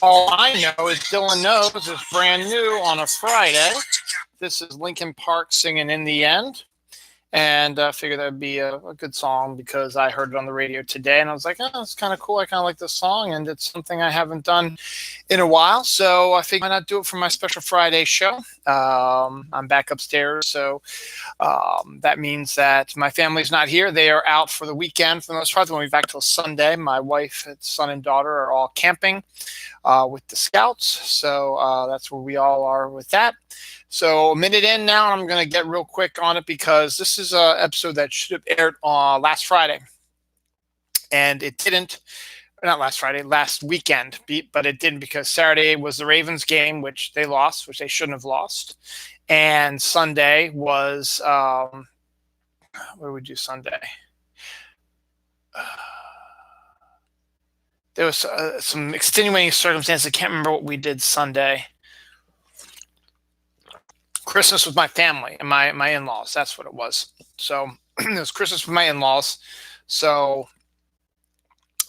All I know is Dylan Knows is brand new on a Friday. This is Linkin Park singing In the End. And I figured that would be a good song because I heard it on the radio today and I was like, oh, it's kind of cool. I kind of like this song and it's something I haven't done in a while. So I figured why not do it for my special Friday show. I'm back upstairs. So that means that my family's not here. They are out for the weekend for the most part. They won't be back till Sunday. My wife, son, and daughter are all camping with the Scouts. So that's where we all are with that. So a minute in now, I'm going to get real quick on it because this is an episode that should have aired on last Friday. And it didn't. Not last Friday, last weekend, but it didn't because Saturday was the Ravens game, which they lost, which they shouldn't have lost. And Sunday was, what did we do Sunday? There was some extenuating circumstances. I can't remember what we did Sunday. Christmas with my family and my in-laws. That's what it was. So it was Christmas with my in-laws. So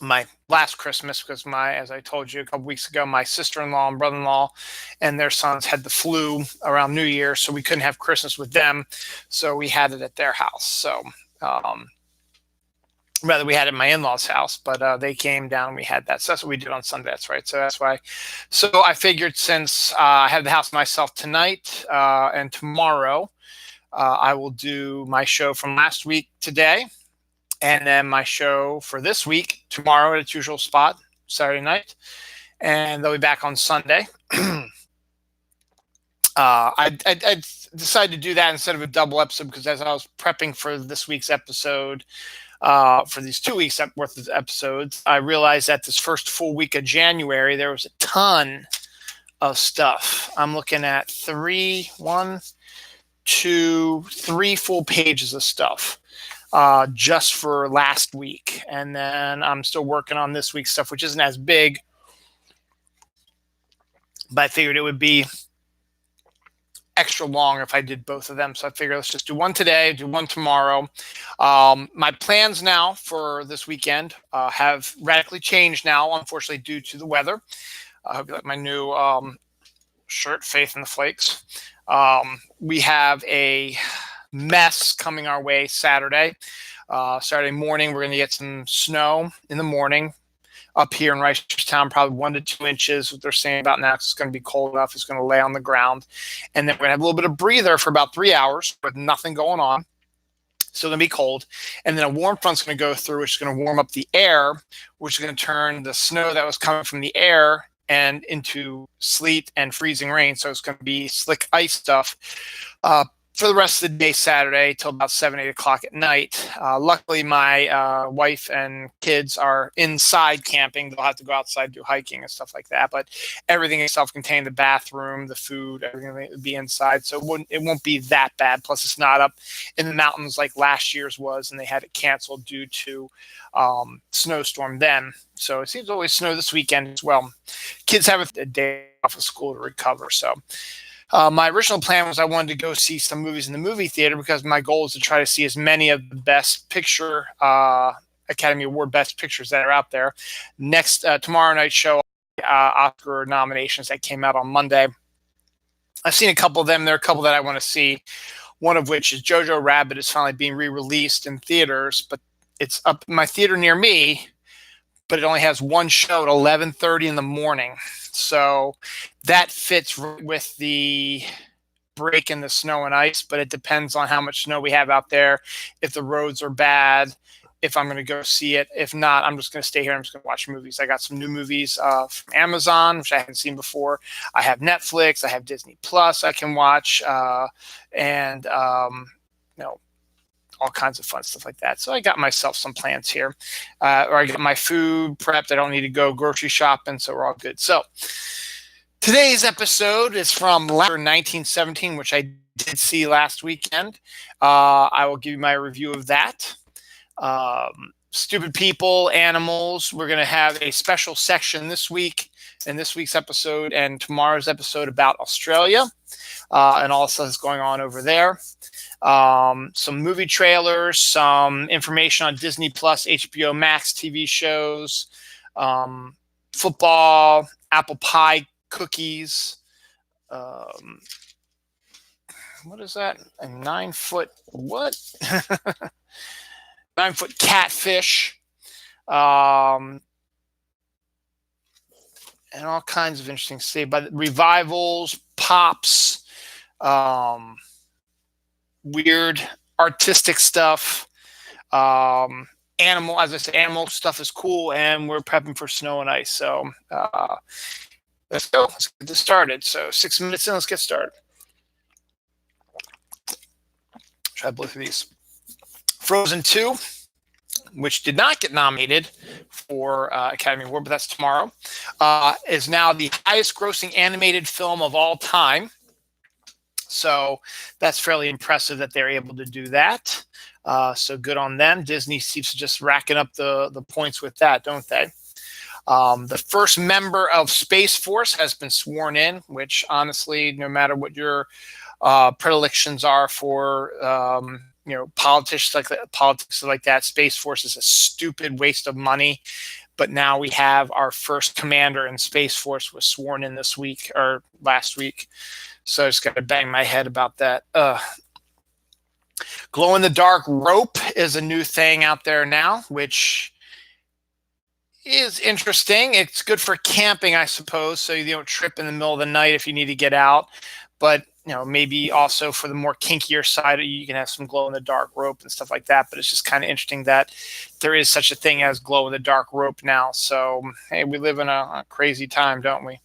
my last Christmas, because as I told you a couple weeks ago, my sister-in-law and brother-in-law and their sons had the flu around New Year, so we couldn't have Christmas with them. So we had it at their house. So rather, we had it at my in-laws' house, but they came down and we had that. So that's what we did on Sunday. That's right. So that's why. So I figured since I have the house myself tonight and tomorrow, I will do my show from last week today, and then my show for this week tomorrow at its usual spot, Saturday night, and they'll be back on Sunday. I decided to do that instead of a double episode because as I was prepping for this week's episode, for these 2 weeks worth of episodes, I realized that this first full week of January, there was a ton of stuff. I'm looking at 3 full pages of stuff just for last week. And then I'm still working on this week's stuff, which isn't as big, but I figured it would be extra long if I did both of them. So I figured let's just do one today, do one tomorrow. My plans now for this weekend have radically changed now, unfortunately, due to the weather. I hope you like my new shirt, Faith in the Flakes. We have a mess coming our way Saturday. Saturday morning, we're going to get some snow in the morning. Up here in Reisterstown, probably 1 to 2 inches. What they're saying about now, it's going to be cold enough. It's going to lay on the ground. And then we're going to have a little bit of breather for about 3 hours with nothing going on. So it's going to be cold. And then a warm front's going to go through, which is going to warm up the air, which is going to turn the snow that was coming from the air and into sleet and freezing rain. So it's going to be slick ice stuff for the rest of the day Saturday till about 7, 8 o'clock at night. Luckily, my wife and kids are inside camping. They'll have to go outside, do hiking and stuff like that. But everything is self-contained, the bathroom, the food, everything will be inside. So it won't be that bad. Plus, it's not up in the mountains like last year's was, and they had it canceled due to snowstorm then. So it seems to always snow this weekend as well. Kids have a day off of school to recover. So my original plan was I wanted to go see some movies in the movie theater because my goal is to try to see as many of the Best Picture Academy Award Best Pictures that are out there. Next tomorrow night show, Oscar nominations that came out on Monday. I've seen a couple of them. There are a couple that I want to see. One of which is Jojo Rabbit is finally being re-released in theaters, but it's up in my theater near me, but it only has one show at 11:30 in the morning. So that fits with the break in the snow and ice, but it depends on how much snow we have out there, if the roads are bad, if I'm going to go see it. If not, I'm just going to stay here. I'm just going to watch movies. I got some new movies from Amazon, which I hadn't seen before. I have Netflix. I have Disney Plus I can watch, and all kinds of fun stuff like that. So I got myself some plans here, or I got my food prepped. I don't need to go grocery shopping, so we're all good. So today's episode is from 1917, which I did see last weekend. I will give you my review of that. Stupid people, animals. We're going to have a special section this week in this week's episode and tomorrow's episode about Australia and all the stuff that's going on over there. Some movie trailers, some information on Disney Plus, HBO Max TV shows, football, apple pie, cookies. What is that? A 9-foot what? 9-foot catfish. And all kinds of interesting stuff. But revivals, pops, weird artistic stuff. Animal, as I said, animal stuff is cool, and we're prepping for snow and ice. So let's go. Let's get this started. So 6 minutes in, let's get started. Try both of these. Frozen 2, which did not get nominated for Academy Award, but that's tomorrow, is now the highest grossing animated film of all time. So that's fairly impressive that they're able to do that. So good on them. Disney seems to just racking up the points with that, don't they? The first member of Space Force has been sworn in, which honestly, no matter what your predilections are for politics like that, Space Force is a stupid waste of money. But now we have our first commander in Space Force was sworn in this week or last week. So I just got to bang my head about that. Glow in the dark rope is a new thing out there now, which is interesting. It's good for camping, I suppose, so you don't trip in the middle of the night if you need to get out. But maybe also for the more kinkier side, you can have some glow in the dark rope and stuff like that. But it's just kind of interesting that there is such a thing as glow in the dark rope now. So hey, we live in a crazy time, don't we?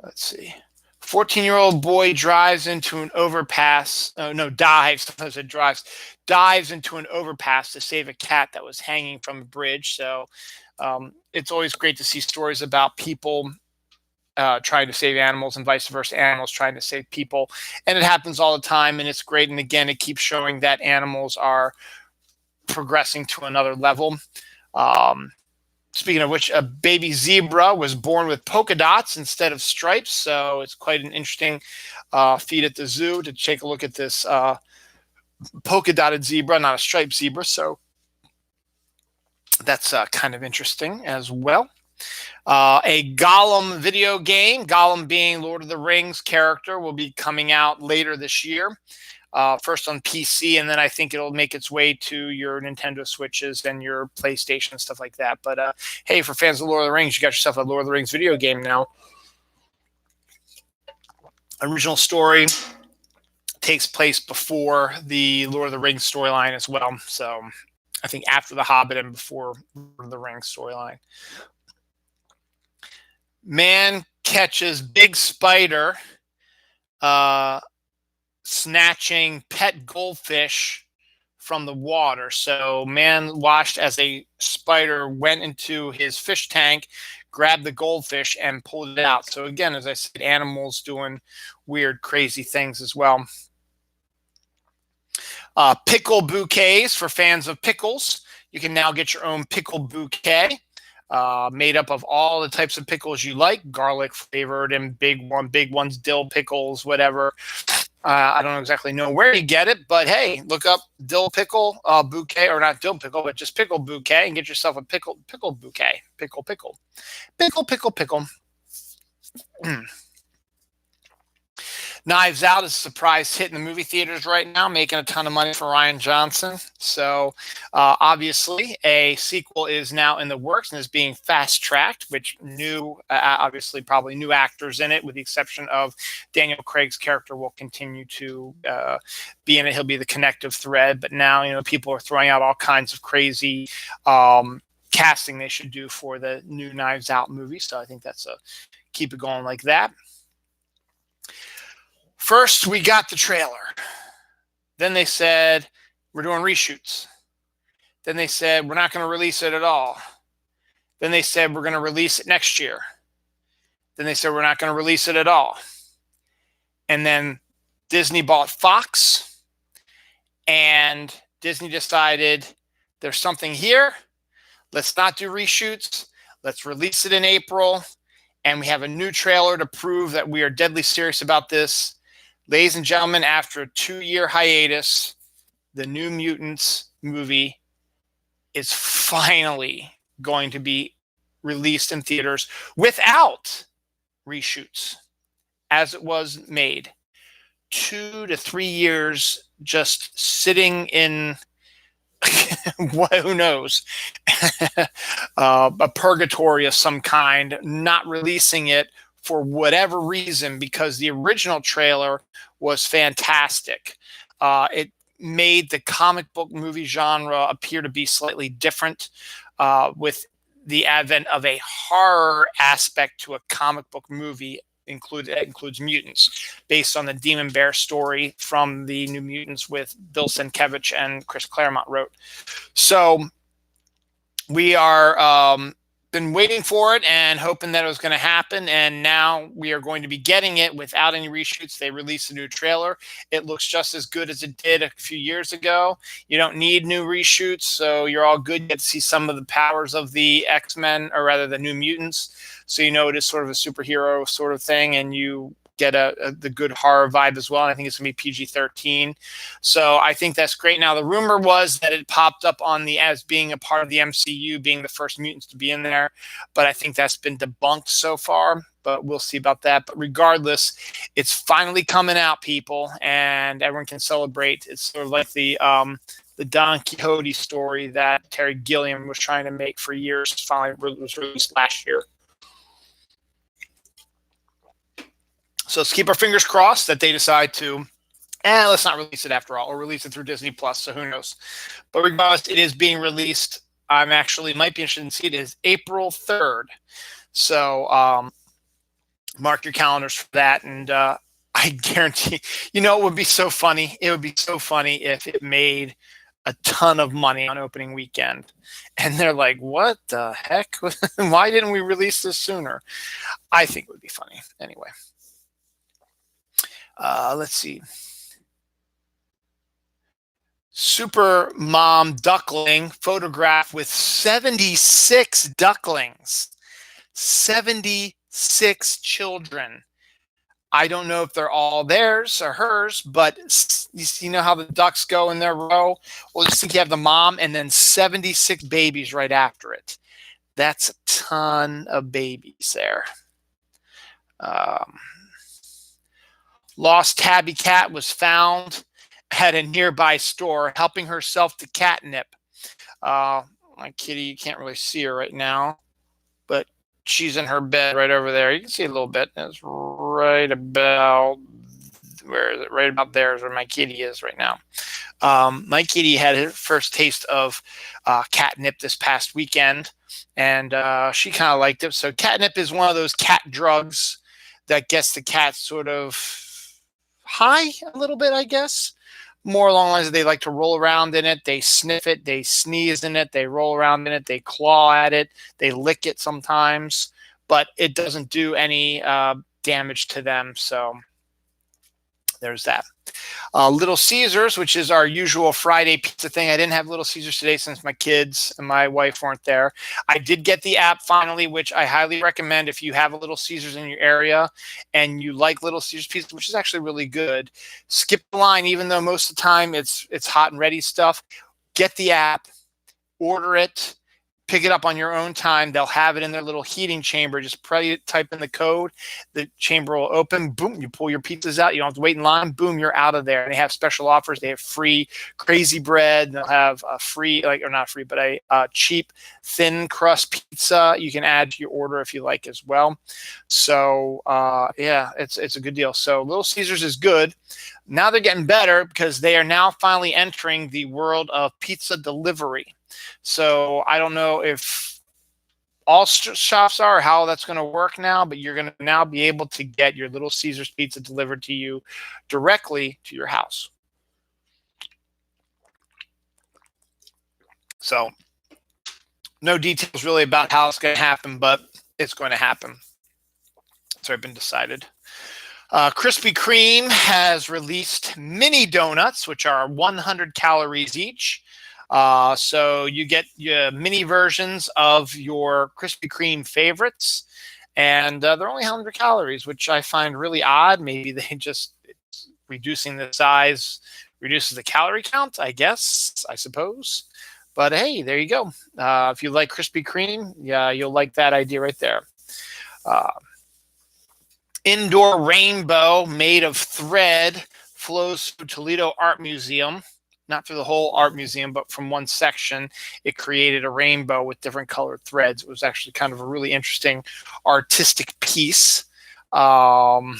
Let's see. 14-year-old boy drives into an overpass. Dives. Sometimes it drives. Dives into an overpass to save a cat that was hanging from a bridge. So it's always great to see stories about people trying to save animals and vice versa, animals trying to save people. And it happens all the time, and it's great. And again, it keeps showing that animals are progressing to another level. Speaking of which, a baby zebra was born with polka dots instead of stripes. So it's quite an interesting feat at the zoo to take a look at this polka dotted zebra, not a striped zebra. So that's kind of interesting as well. A Gollum video game, Gollum being Lord of the Rings character, will be coming out later this year. First on PC, and then I think it'll make its way to your Nintendo Switches and your PlayStation and stuff like that. But hey, for fans of Lord of the Rings, you got yourself a Lord of the Rings video game now. Original story takes place before the Lord of the Rings storyline as well. So I think after The Hobbit and before Lord of the Rings storyline. Man catches big spider snatching pet goldfish from the water. So man watched as a spider went into his fish tank, grabbed the goldfish and pulled it out. So again, as I said, animals doing weird, crazy things as well. Pickle bouquets for fans of pickles. You can now get your own pickle bouquet. Made up of all the types of pickles you like, garlic flavored and big ones, dill pickles, whatever. I don't exactly know where you get it, but hey, look up dill pickle bouquet, or not dill pickle, but just pickle bouquet, and get yourself a pickle bouquet. Pickle. Knives Out is a surprise hit in the movie theaters right now, making a ton of money for Rian Johnson. So obviously a sequel is now in the works and is being fast-tracked, which obviously probably new actors in it, with the exception of Daniel Craig's character will continue to be in it. He'll be the connective thread. But now, people are throwing out all kinds of crazy casting they should do for the new Knives Out movie. So I think that's keep it going like that. First, we got the trailer. Then they said, we're doing reshoots. Then they said, we're not going to release it at all. Then they said, we're going to release it next year. Then they said, we're not going to release it at all. And then Disney bought Fox, and Disney decided there's something here. Let's not do reshoots. Let's release it in April. And we have a new trailer to prove that we are deadly serious about this. Ladies and gentlemen, after a 2-year hiatus, the New Mutants movie is finally going to be released in theaters without reshoots as it was made. 2 to 3 years just sitting in who knows, a purgatory of some kind, not releasing it for whatever reason, because the original trailer was fantastic. It made the comic book movie genre appear to be slightly different, with the advent of a horror aspect to a comic book movie. Includes mutants, based on the Demon Bear story from the New Mutants with Bill Sienkiewicz and Chris Claremont wrote. So we are been waiting for it and hoping that it was going to happen, and now we are going to be getting it without any reshoots. They released a new trailer. It looks just as good as it did a few years ago. You don't need new reshoots, so you're all good. You get to see some of the powers of the X-Men, or rather the New Mutants, so you know it is sort of a superhero sort of thing, and you get the good horror vibe as well. And I think it's going to be PG-13. So I think that's great. Now, the rumor was that it popped up on the as being a part of the MCU, being the first mutants to be in there, but I think that's been debunked so far. But we'll see about that. But regardless, it's finally coming out, people, and everyone can celebrate. It's sort of like the Don Quixote story that Terry Gilliam was trying to make for years. Finally was released last year. So let's keep our fingers crossed that they decide to, let's not release it after all, or release it through Disney Plus. So who knows? But regardless, it is being released. I'm actually might be interested in seeing it. It is April 3rd. So mark your calendars for that. And I guarantee, it would be so funny. It would be so funny if it made a ton of money on opening weekend. And they're like, what the heck? Why didn't we release this sooner? I think it would be funny. Anyway. Let's see. Super mom duckling photograph with 76 ducklings, 76 children. I don't know if they're all theirs or hers, but you know how the ducks go in their row? Well, just think you have the mom and then 76 babies right after it. That's a ton of babies there. Lost tabby cat was found at a nearby store helping herself to catnip. My kitty, you can't really see her right now, but she's in her bed right over there. You can see a little bit. It's right about, where is it? Right about there is where my kitty is right now. My kitty had her first taste of catnip this past weekend, and she kind of liked it. So catnip is one of those cat drugs that gets the cat sort of high a little bit, I guess. More along the lines of they like to roll around in it, they sniff it, they sneeze in it, they roll around in it, they claw at it, they lick it sometimes, but it doesn't do any damage to them. So there's that. Little Caesars, which is our usual Friday pizza thing. I didn't have Little Caesars today since my kids and my wife weren't there. I did get the app finally, which I highly recommend if you have a Little Caesars in your area and you like Little Caesars pizza, which is actually really good. Skip the line, even though most of the time it's hot and ready stuff. Get the app, order it, pick it up on your own time. They'll have it in their little heating chamber. Just type in the code. The chamber will open. Boom, you pull your pizzas out. You don't have to wait in line. Boom, you're out of there. And they have special offers. They have free crazy bread. They'll have a free, or not free, but a cheap thin crust pizza you can add to your order if you like as well. So yeah, it's a good deal. So Little Caesars is good. Now they're getting better because they are now finally entering the world of pizza delivery. So I don't know if all shops are, or how that's going to work now, but you're going to now be able to get your Little Caesars pizza delivered to you directly to your house. So no details really about how it's going to happen, but it's going to happen. It's already been decided. Krispy Kreme has released mini donuts, which are 100 calories each. So you get your mini versions of your Krispy Kreme favorites, and they're only 100 calories, which I find really odd. Maybe they just reducing the size reduces the calorie count, I guess, I suppose. But hey, there you go. If you like Krispy Kreme, yeah, you'll like that idea right there. Uh, Indoor rainbow made of thread flows through Toledo Art Museum. Not through the whole art museum, but from one section, it created a rainbow with different colored threads. It was actually kind of a really interesting artistic piece. Um,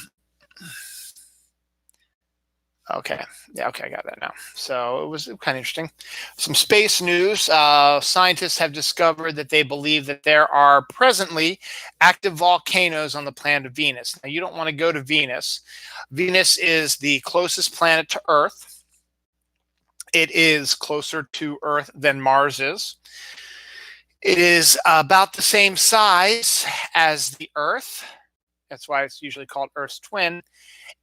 Okay. Yeah. Okay. I got that now. So it was kind of interesting. Some space news. Scientists have discovered that they believe that there are presently active volcanoes on the planet Venus. Now, you don't want to go to Venus. Venus is the closest planet to Earth. It is closer to Earth than Mars is. It is about the same size as the Earth. That's why it's usually called Earth's twin,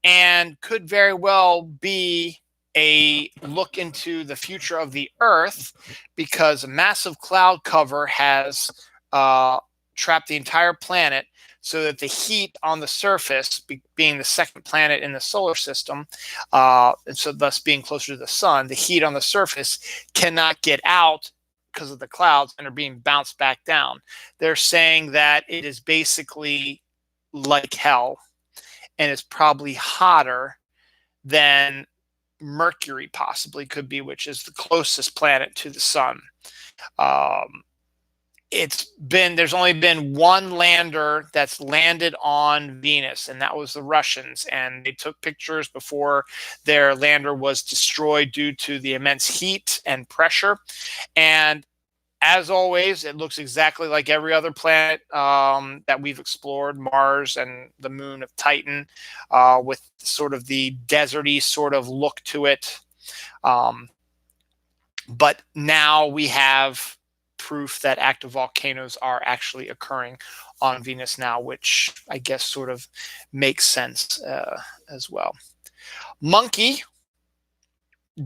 and could very well be a look into the future of the Earth, because a massive cloud cover has trapped the entire planet, so that the heat on the surface, being the second planet in the solar system, and so thus being closer to the sun, the heat on the surface cannot get out because of the clouds and are being bounced back down. They're saying that it is basically like hell, and it's probably hotter than Mercury possibly could be, which is the closest planet to the sun. Um, there's only been one lander that's landed on Venus, and that was the Russians. And they took pictures before their lander was destroyed due to the immense heat and pressure. And as always, it looks exactly like every other planet that we've explored, Mars and the moon of Titan, with sort of the deserty sort of look to it. But now we have proof that active volcanoes are actually occurring on Venus now, which I guess sort of makes sense as well. Monkey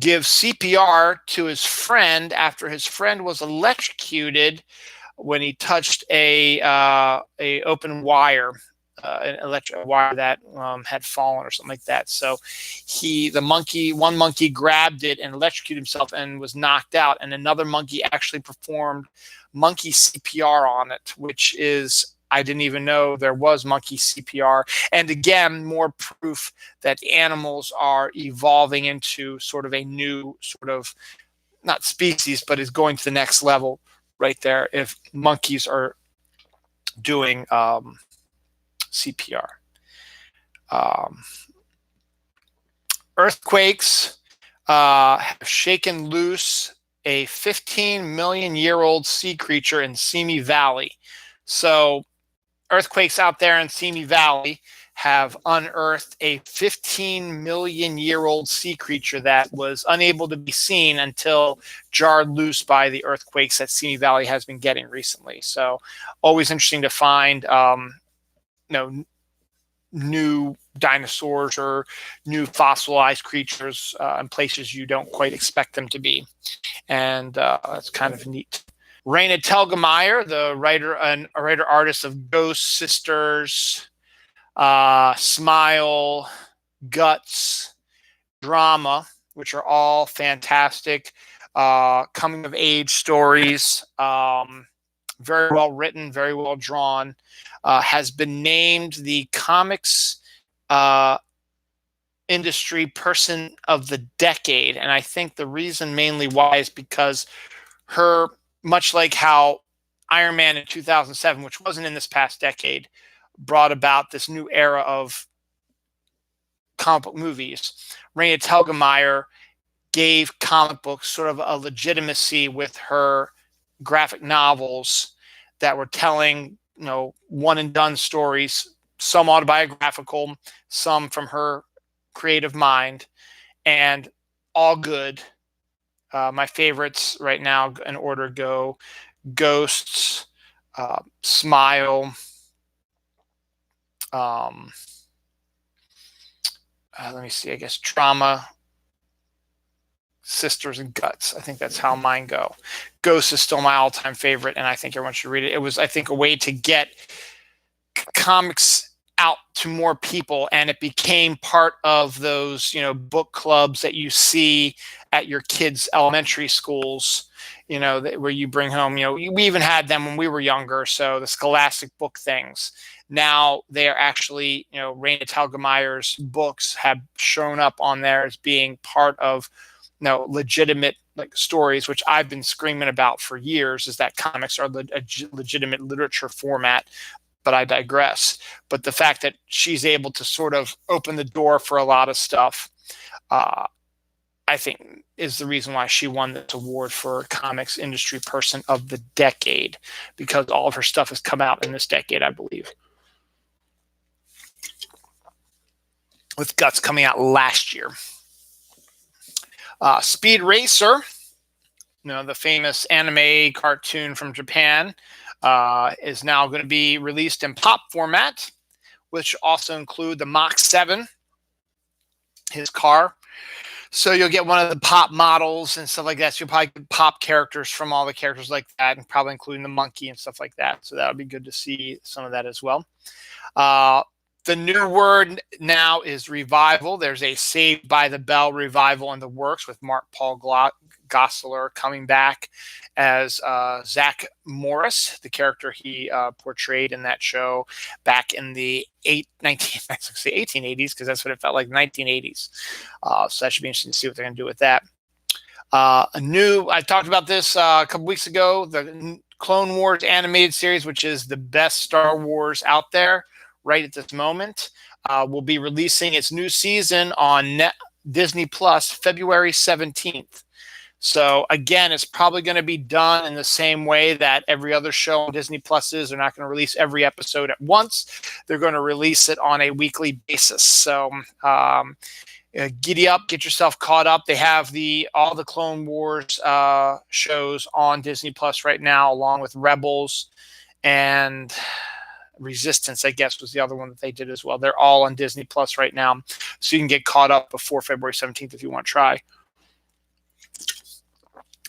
gives CPR to his friend after his friend was electrocuted when he touched a open wire, an electric wire that had fallen or something like that. So one monkey grabbed it and electrocuted himself and was knocked out, and another monkey actually performed monkey CPR on it, which is, I didn't even know there was monkey CPR. And again, more proof that animals are evolving into sort of a new sort of, not species, but is going to the next level right there if monkeys are doing CPR. Earthquakes have shaken loose a 15-million-year-old sea creature in Simi Valley. So earthquakes out there in Simi Valley have unearthed a 15-million-year-old sea creature that was unable to be seen until jarred loose by the earthquakes that Simi Valley has been getting recently. So always interesting to find new dinosaurs or new fossilized creatures in places you don't quite expect them to be. And that's kind of neat. Raina Telgemeier, the writer artist of Ghost, Sisters, Smile, Guts, Drama, which are all fantastic coming of age stories, very well written, very well drawn, has been named the comics industry person of the decade. And I think the reason mainly why is because her, much like how Iron Man in 2007, which wasn't in this past decade, brought about this new era of comic book movies, Raina Telgemeier gave comic books sort of a legitimacy with her graphic novels that were telling, one and done stories, some autobiographical, some from her creative mind, and all good. My favorites right now in order go Ghosts, Smile, let me see, I guess Drama, Sisters, and Guts. I think that's how mine go. Ghost is still my all-time favorite, and I think everyone should read it. It was, I think, a way to get comics out to more people, and it became part of those book clubs that you see at your kids' elementary schools, where you bring home, we even had them when we were younger. So the Scholastic book things. Now they are actually, Raina Telgemeier's books have shown up on there as being part of, legitimate like stories, which I've been screaming about for years, is that comics are a legitimate literature format. But I digress. But the fact that she's able to sort of open the door for a lot of stuff, I think is the reason why she won this award for Comics Industry Person of the Decade, because all of her stuff has come out in this decade, I believe. With Guts coming out last year. Speed Racer, the famous anime cartoon from Japan, is now going to be released in pop format, which also include the Mach 7, his car. So you'll get one of the pop models and stuff like that. So you'll probably get pop characters from all the characters like that, and probably including the monkey and stuff like that. So that'll be good to see some of that as well. The new word now is revival. There's a Saved by the Bell revival in the works with Paul Gosselaar coming back as Zach Morris, the character he portrayed in that show back in the 1880s, because that's what it felt like, 1980s. So that should be interesting to see what they're going to do with that. I talked about this a couple weeks ago, the Clone Wars animated series, which is the best Star Wars out there right at this moment, will be releasing its new season on Disney Plus February 17th. So again, it's probably going to be done in the same way that every other show on Disney Plus is. They're not going to release every episode at once. They're going to release it on a weekly basis. So giddy up, get yourself caught up. They have all the Clone Wars shows on Disney Plus right now, along with Rebels and Resistance, I guess, was the other one that they did as well. They're all on Disney Plus right now, so you can get caught up before February 17th if you want to try.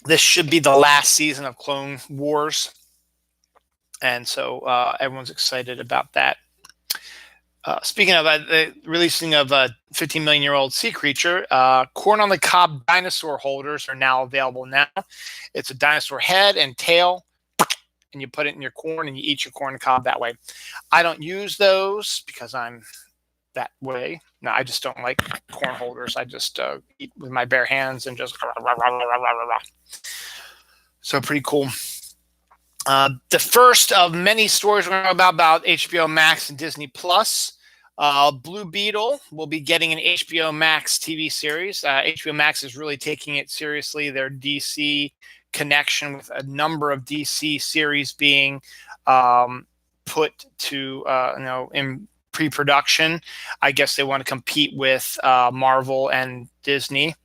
This should be the last season of Clone Wars, and so everyone's excited about that. Speaking of the releasing of a 15 million year old sea creature, corn on the cob dinosaur holders are now available now. It's a dinosaur head and tail, and you put it in your corn and you eat your corn cob that way. I don't use those because I'm that way. No, I just don't like corn holders. I just eat with my bare hands and just so pretty cool. The first of many stories we're going to about HBO Max and Disney Plus. Blue Beetle will be getting an HBO Max TV series. HBO Max is really taking it seriously. Their DC connection, with a number of DC series being put to in pre-production. I guess they want to compete with Marvel and Disney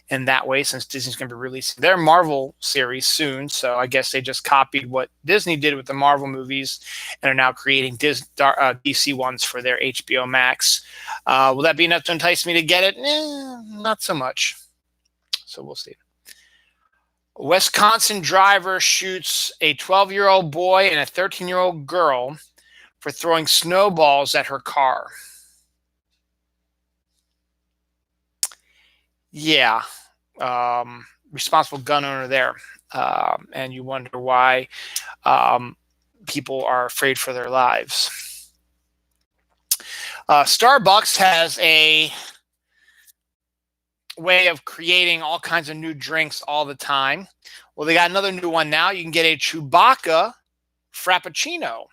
in that way, since Disney's going to be releasing their Marvel series soon. So I guess they just copied what Disney did with the Marvel movies and are now creating DC ones for their HBO Max. Will that be enough to entice me to get it? Not so much. So we'll see. A Wisconsin driver shoots a 12-year-old boy and a 13-year-old girl for throwing snowballs at her car. Yeah, responsible gun owner there. And you wonder why people are afraid for their lives. Starbucks has a way of creating all kinds of new drinks all the time. Well, they got another new one now. You can get a Chewbacca Frappuccino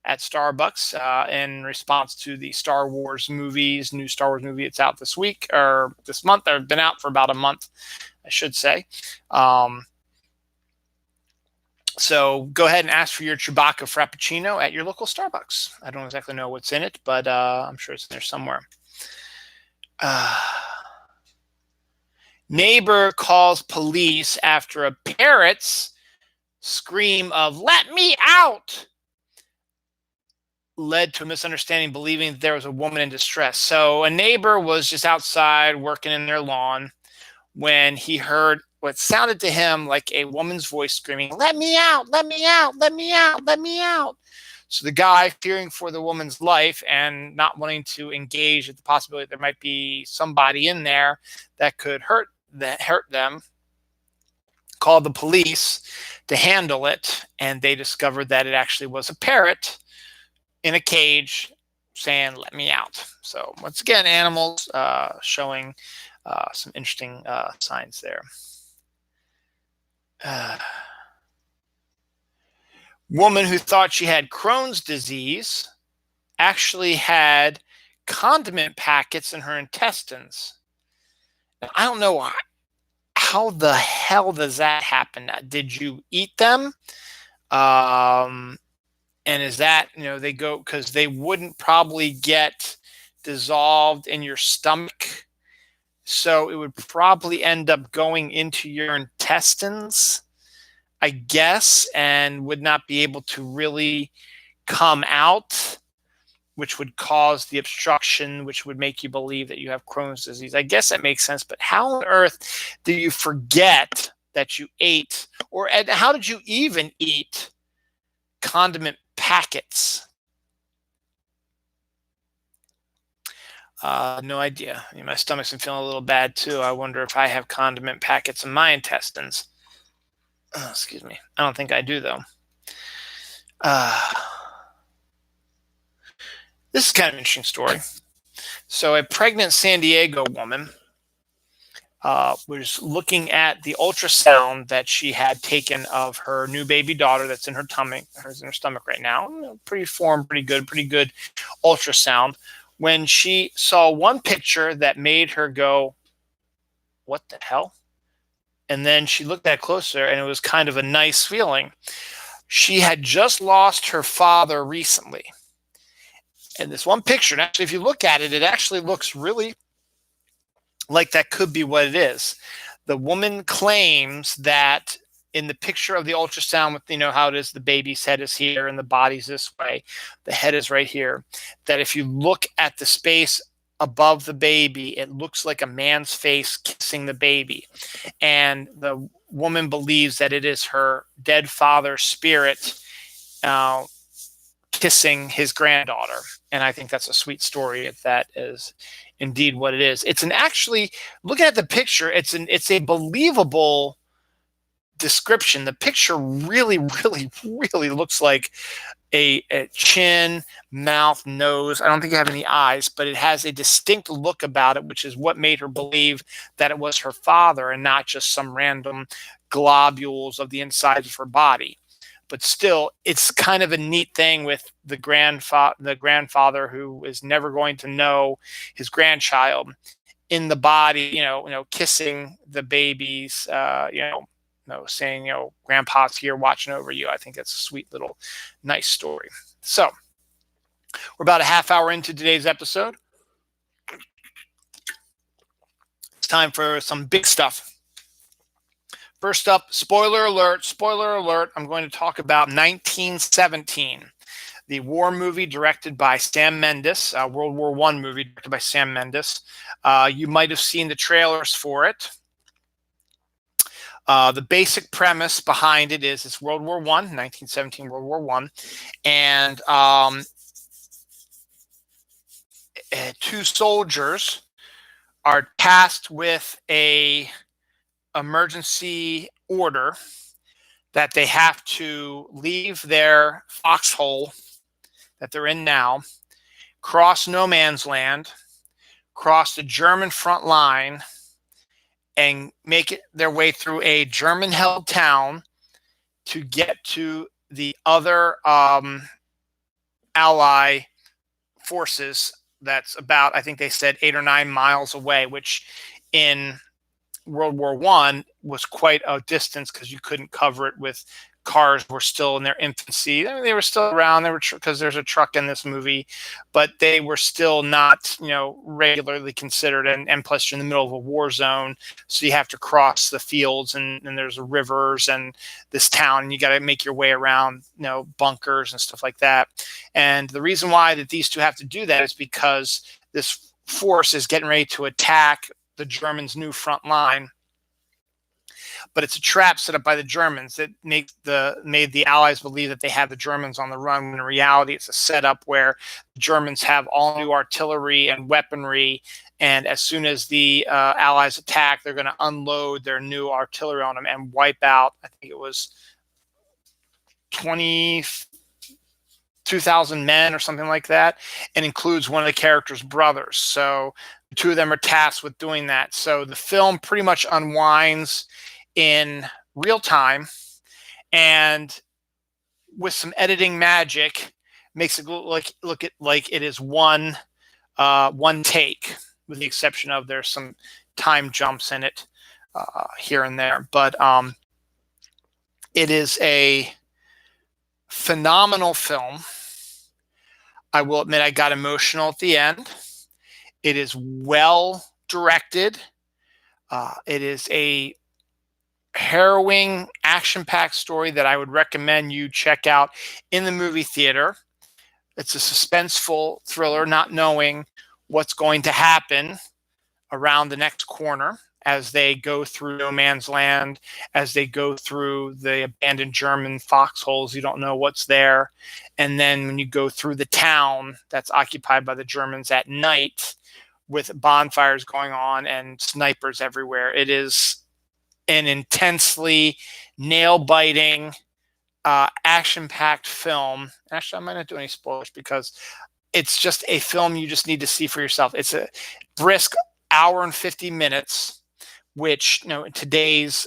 at Starbucks in response to the Star Wars movies, new Star Wars movie. It's out this week or this month. They've been out for about a month, I should say. So go ahead and ask for your Chewbacca Frappuccino at your local Starbucks. I don't exactly know what's in it, but I'm sure it's in there somewhere. Neighbor calls police after a parrot's scream of "Let me out!" led to a misunderstanding, believing that there was a woman in distress. So a neighbor was just outside working in their lawn when he heard what sounded to him like a woman's voice screaming, "Let me out, let me out, let me out, let me out." So the guy, fearing for the woman's life and not wanting to engage with the possibility that there might be somebody in there that could hurt them, called the police to handle it, and they discovered that it actually was a parrot in a cage saying, "Let me out." So once again, animals showing some interesting signs there. Woman who thought she had Crohn's disease actually had condiment packets in her intestines. Now, I don't know how the hell does that happen. Did you eat them? And is that, they go, because they wouldn't probably get dissolved in your stomach. So it would probably end up going into your intestines, I guess, and would not be able to really come out, which would cause the obstruction, which would make you believe that you have Crohn's disease. I guess that makes sense. But how on earth do you forget that you ate, or how did you even eat condiment packets? No idea. My stomach's been feeling a little bad too. I wonder if I have condiment packets in my intestines. Excuse me. I don't think I do, though. This is kind of an interesting story. So a pregnant San Diego woman was looking at the ultrasound that she had taken of her new baby daughter that's in her tummy, in her stomach right now. Pretty formed, pretty good ultrasound. When she saw one picture that made her go, "What the hell?" And then she looked at it closer, and it was kind of a nice feeling. She had just lost her father recently. And this one picture, and actually, if you look at it, it actually looks really like that could be what it is. The woman claims that in the picture of the ultrasound, with how it is, the baby's head is here and the body's this way, the head is right here, that if you look at the space above the baby, it looks like a man's face kissing the baby. And the woman believes that it is her dead father's spirit kissing his granddaughter. And I think that's a sweet story if that is indeed what it is. It's actually, looking at the picture, it's a believable description. The picture really looks like a chin, mouth, nose. I don't think you have any eyes, but it has a distinct look about it, which is what made her believe that it was her father and not just some random globules of the insides of her body. But still, it's kind of a neat thing with the grandfather who is never going to know his grandchild in the body, kissing the babies, saying, "Grandpa's here watching over you." I think that's a sweet little nice story. So we're about a half hour into today's episode. It's time for some big stuff. First up, spoiler alert, I'm going to talk about 1917, the war movie directed by Sam Mendes, World War I movie directed by Sam Mendes. You might have seen the trailers for it. The basic premise behind it is it's World War I, 1917 World War I, and two soldiers are tasked with a emergency order that they have to leave their foxhole that they're in now, cross no man's land, cross the German front line, and make it their way through a German-held town to get to the other ally forces that's about, I think they said, 8 or 9 miles away, which in World War I was quite a distance because you couldn't cover it with cars were still in their infancy. I mean, they were still around. They were because there's a truck in this movie, but they were still not, regularly considered. And plus, you're in the middle of a war zone, so you have to cross the fields and there's rivers and this town. And you got to make your way around, bunkers and stuff like that. And the reason why that these two have to do that is because this force is getting ready to attack the Germans' new front line. but it's a trap set up by the Germans that made the Allies believe that they had the Germans on the run, when in reality it's a setup where the Germans have all new artillery and weaponry, and as soon as the Allies attack, they're going to unload their new artillery on them and wipe out, I think it was 22,000 men or something like that, and includes one of the characters' brothers. So the two of them are tasked with doing that. So the film pretty much unwinds in real time, and with some editing magic, makes it look like it is one take, with the exception of there's some time jumps in it here and there. But it is a phenomenal film. I will admit I got emotional at the end. It is well directed. It is a harrowing, action-packed story that I would recommend you check out in the movie theater. It's a suspenseful thriller, not knowing what's going to happen around the next corner as they go through no man's land, as they go through the abandoned German foxholes. You don't know what's there. And then when you go through the town that's occupied by the Germans at night, with bonfires going on and snipers everywhere, it is an intensely nail-biting, action-packed film. Actually, I might not do any spoilers, because it's just a film you just need to see for yourself. It's a brisk hour and 50 minutes, which, in today's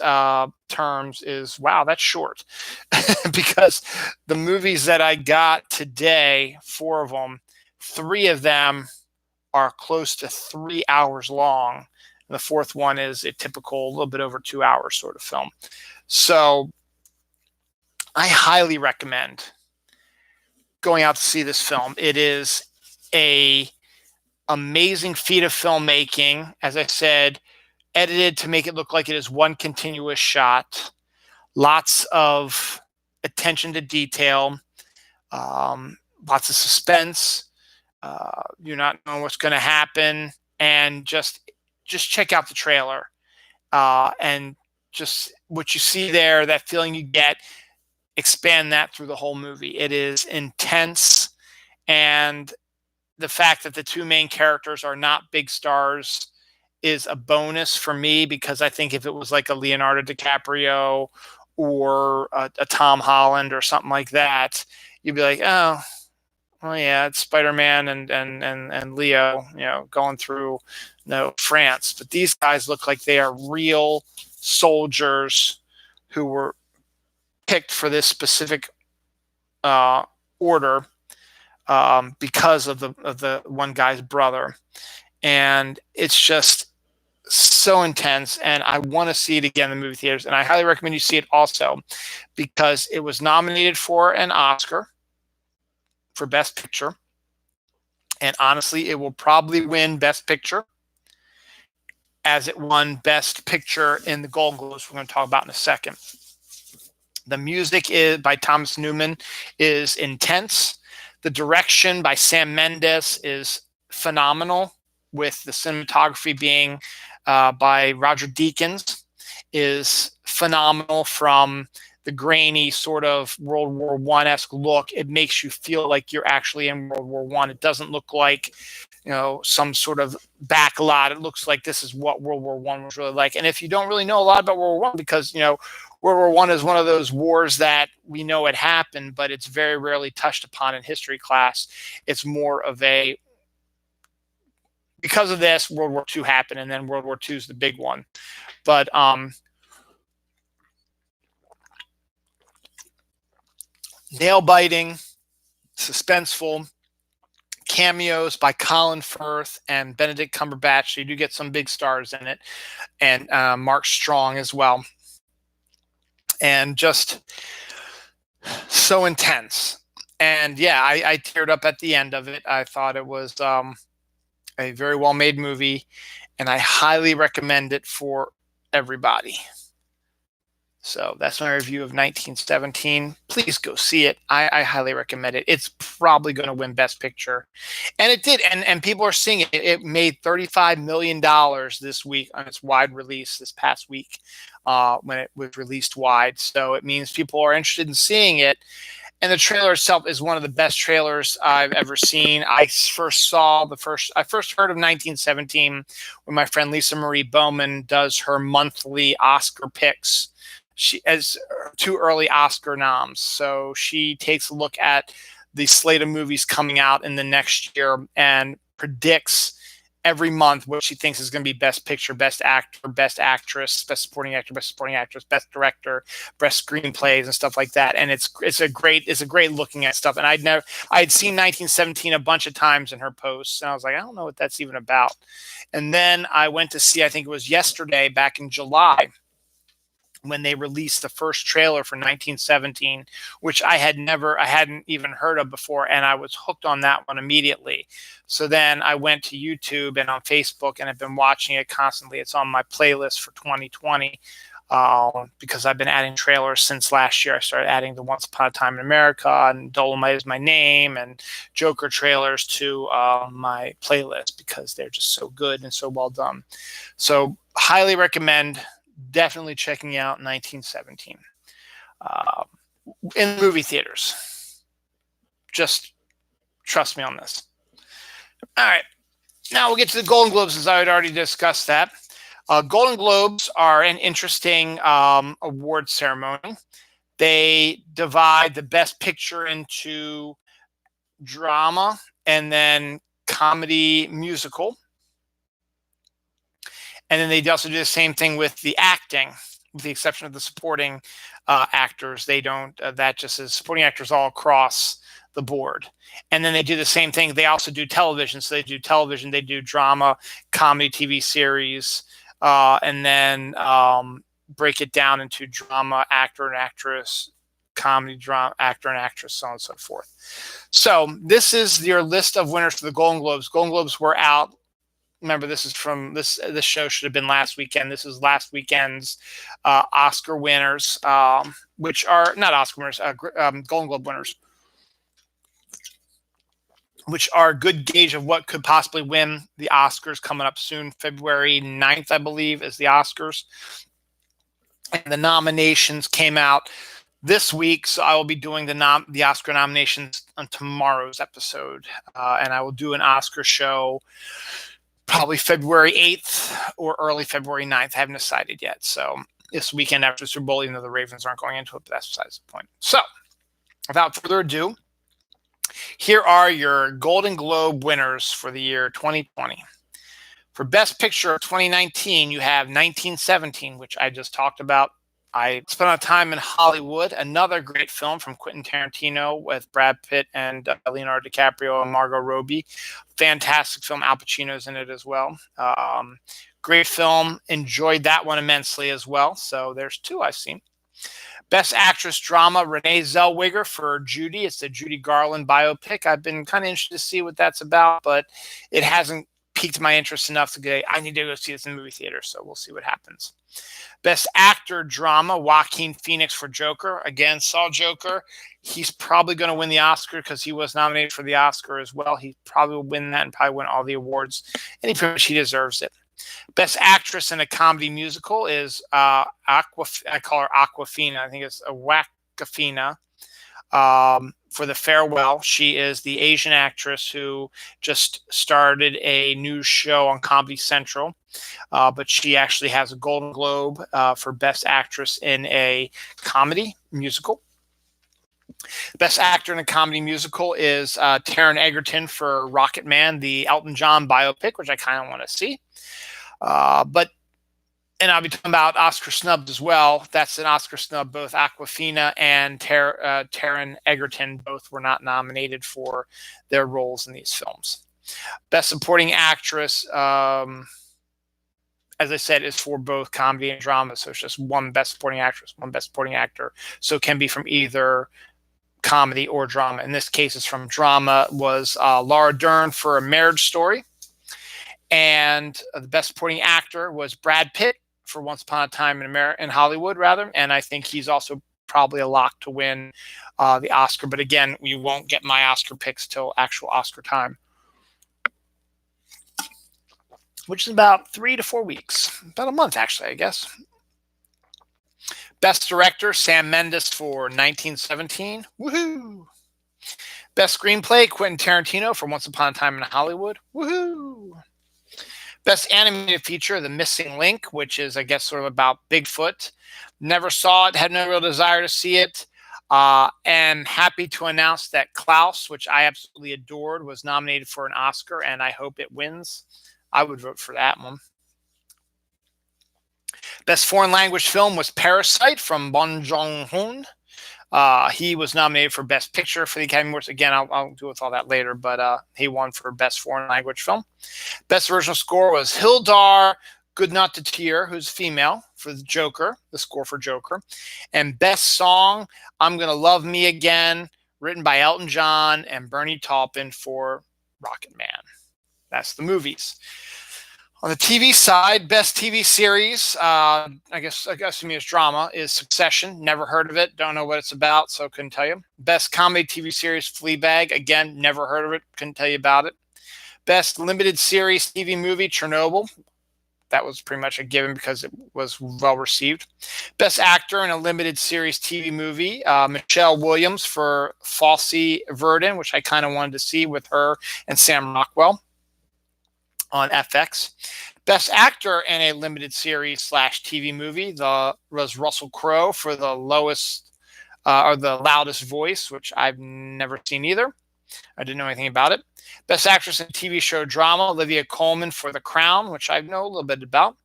terms is, wow, that's short. Because the movies that I got today, 4 of them, 3 of them are close to 3 hours long. And the 4th one is a typical, a little bit over 2 hours sort of film. So I highly recommend going out to see this film. It is a amazing feat of filmmaking. As I said, edited to make it look like it is one continuous shot. Lots of attention to detail, lots of suspense. You're not knowing what's going to happen, and just check out the trailer, and just what you see there, that feeling you get, expand that through the whole movie. It is intense, and the fact that the 2 main characters are not big stars is a bonus for me, because I think if it was like a Leonardo DiCaprio or a Tom Holland or something like that, you'd be like, oh, well, yeah, it's Spider-Man and Leo, going through France. But these guys look like they are real soldiers who were picked for this specific order, because of the one guy's brother. And it's just so intense, and I want to see it again in the movie theaters. And I highly recommend you see it also, because it was nominated for an Oscar for Best Picture, and honestly, it will probably win Best Picture, as it won Best Picture in the Gold Globes, we're going to talk about in a second. The music is by Thomas Newman, is intense. The direction by Sam Mendes is phenomenal, with the cinematography being by Roger Deakins, is phenomenal. From the grainy sort of World War I-esque look, it makes you feel like you're actually in World War I. It doesn't look like, some sort of backlot. It looks like this is what World War I was really like. And if you don't really know a lot about World War I, because, World War I is one of those wars that we know it happened, but it's very rarely touched upon in history class. It's more of a, because of this, World War II happened, and then World War II is the big one. But nail-biting, suspenseful, cameos by Colin Firth and Benedict Cumberbatch. So you do get some big stars in it, and Mark Strong as well. And just so intense. And yeah, I teared up at the end of it. I thought it was a very well-made movie, and I highly recommend it for everybody. So that's my review of 1917. Please go see it. I highly recommend it. It's probably going to win Best Picture. And it did. And people are seeing it. It made $35 million this week on its wide release this past week when it was released wide. So it means people are interested in seeing it. And the trailer itself is one of the best trailers I've ever seen. I first heard of 1917 when my friend Lisa Marie Bowman does her monthly Oscar picks. She has 2 early Oscar noms. So she takes a look at the slate of movies coming out in the next year and predicts every month what she thinks is going to be Best Picture, Best Actor, Best Actress, Best Supporting Actor, Best Supporting Actress, Best Director, Best Screenplays, and stuff like that. And it's a great looking at stuff. And I'd seen 1917 a bunch of times in her posts, and I was like, I don't know what that's even about. And then I went to see, I think it was yesterday, back in July, when they released the first trailer for 1917, which I hadn't even heard of before, and I was hooked on that one immediately. So then I went to YouTube and on Facebook, and I've been watching it constantly. It's on my playlist for 2020 because I've been adding trailers since last year. I started adding the Once Upon a Time in America and Dolomite Is My Name and Joker trailers to my playlist because they're just so good and so well done. So highly recommend definitely checking out 1917 in movie theaters. Just trust me on this. All right. Now we'll get to the Golden Globes, as I had already discussed that. Golden Globes are an interesting award ceremony. They divide the Best Picture into drama and then comedy musical. And then they also do the same thing with the acting, with the exception of the supporting actors. They don't, that just is supporting actors all across the board. And then they do the same thing. They also do television. So they do television, they do drama, comedy, TV series, and then break it down into drama, actor and actress, comedy, drama, actor and actress, so on and so forth. So this is your list of winners for the Golden Globes. Golden Globes were out. Remember, this is from this show should have been last weekend. This is last weekend's Oscar winners, which are not Oscar winners, Golden Globe winners, which are a good gauge of what could possibly win the Oscars coming up soon. February 9th, I believe, is the Oscars. And the nominations came out this week, so I will be doing the Oscar nominations on tomorrow's episode. And I will do an Oscar show probably February 8th or early February 9th. I haven't decided yet. So this weekend after Super Bowl, even though the Ravens aren't going into it, but that's besides the point. So without further ado, here are your Golden Globe winners for the year 2020. For Best Picture of 2019, you have 1917, which I just talked about. I Spent a Time in Hollywood, another great film from Quentin Tarantino with Brad Pitt and Leonardo DiCaprio and Margot Robbie. Fantastic film. Al Pacino's in it as well. Great film. Enjoyed that one immensely as well. So there's 2 I've seen. Best Actress Drama, Renee Zellweger for Judy. It's the Judy Garland biopic. I've been kind of interested to see what that's about, but it hasn't piqued my interest enough to get, I need to go see this in the movie theater, so we'll see what happens. Best Actor Drama, Joaquin Phoenix for Joker. Again, saw Joker. He's probably going to win the Oscar because he was nominated for the Oscar as well. He probably will win that and probably win all the awards, and he deserves it. Best Actress in a Comedy Musical is I call her Awkwafina. I think it's Awkwafina for The Farewell. She is the Asian actress who just started a new show on Comedy Central, but she actually has a Golden Globe for Best Actress in a Comedy Musical. Best Actor in a Comedy Musical is Taron Egerton for Rocket Man, the Elton John biopic, which I kind of want to see. And I'll be talking about Oscar snubs as well. That's an Oscar snub. Both Awkwafina and Taron Egerton both were not nominated for their roles in these films. Best Supporting Actress, as I said, is for both comedy and drama. So it's just one Best Supporting Actress, one Best Supporting Actor. So it can be from either comedy or drama. In this case, it's from drama. Was Laura Dern for A Marriage Story. And the Best Supporting Actor was Brad Pitt for Once Upon a Time in Hollywood, rather, and I think he's also probably a lock to win the Oscar. But again, we won't get my Oscar picks till actual Oscar time, which is about 3 to 4 weeks, about a month actually, I guess. Best Director, Sam Mendes for 1917. Woohoo! Best Screenplay, Quentin Tarantino for Once Upon a Time in Hollywood. Woohoo! Best Animated Feature, The Missing Link, which is, I guess, sort of about Bigfoot. Never saw it, had no real desire to see it. Am happy to announce that Klaus, which I absolutely adored, was nominated for an Oscar, and I hope it wins. I would vote for that one. Best Foreign Language Film was Parasite from Bong Joon-ho. He was nominated for Best Picture for the Academy Awards. Again, I'll deal with all that later, but he won for Best Foreign Language Film. Best Original Score was Hildar Gudnadottir, who's female, for the Joker, the score for Joker. And Best Song, I'm Gonna Love Me Again, written by Elton John and Bernie Taupin for Rocket Man. That's the movies. On the TV side, best TV series, I guess to me it's drama, is Succession. Never heard of it. Don't know what it's about, so couldn't tell you. Best comedy TV series, Fleabag. Again, never heard of it. Couldn't tell you about it. Best limited series TV movie, Chernobyl. That was pretty much a given because it was well received. Best actor in a limited series TV movie, Michelle Williams for Fosse Verdon, which I kind of wanted to see with her and Sam Rockwell on FX. Best actor in a limited series / TV movie was Russell Crowe for the loudest voice, which I've never seen either. I didn't know anything about it. Best actress in TV show drama, Olivia Colman for The Crown, which I know a little bit about.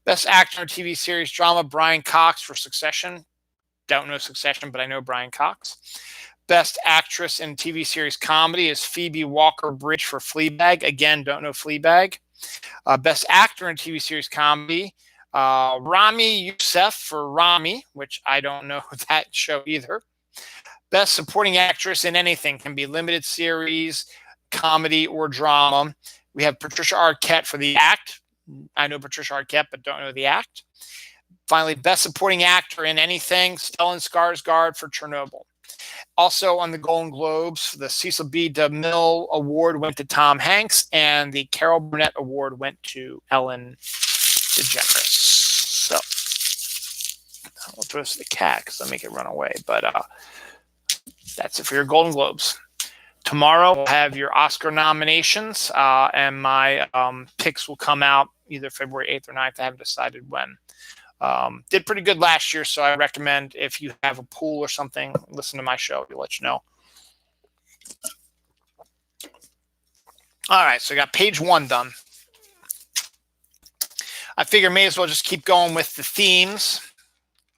Best actor in TV series drama, Brian Cox for Succession. Don't know Succession, but I know Brian Cox. Best actress in TV series comedy is Phoebe Waller-Bridge for Fleabag. Again, don't know Fleabag. Best actor in TV series comedy, Rami Youssef for Rami, which I don't know that show either. Best supporting actress in anything, can be limited series, comedy, or drama. We have Patricia Arquette for The Act. I know Patricia Arquette, but don't know The Act. Finally, best supporting actor in anything, Stellan Skarsgård for Chernobyl. Also on the Golden Globes, the Cecil B. DeMille Award went to Tom Hanks, and the Carol Burnett Award went to Ellen DeGeneres. So I'll throw this to the cat because I'll make it run away. But that's it for your Golden Globes. Tomorrow we'll have your Oscar nominations, and my picks will come out either February 8th or 9th. I haven't decided when. Did pretty good last year, so I recommend if you have a pool or something, listen to my show. It'll let you know. All right, so I got page 1 done. I figure may as well just keep going with the themes.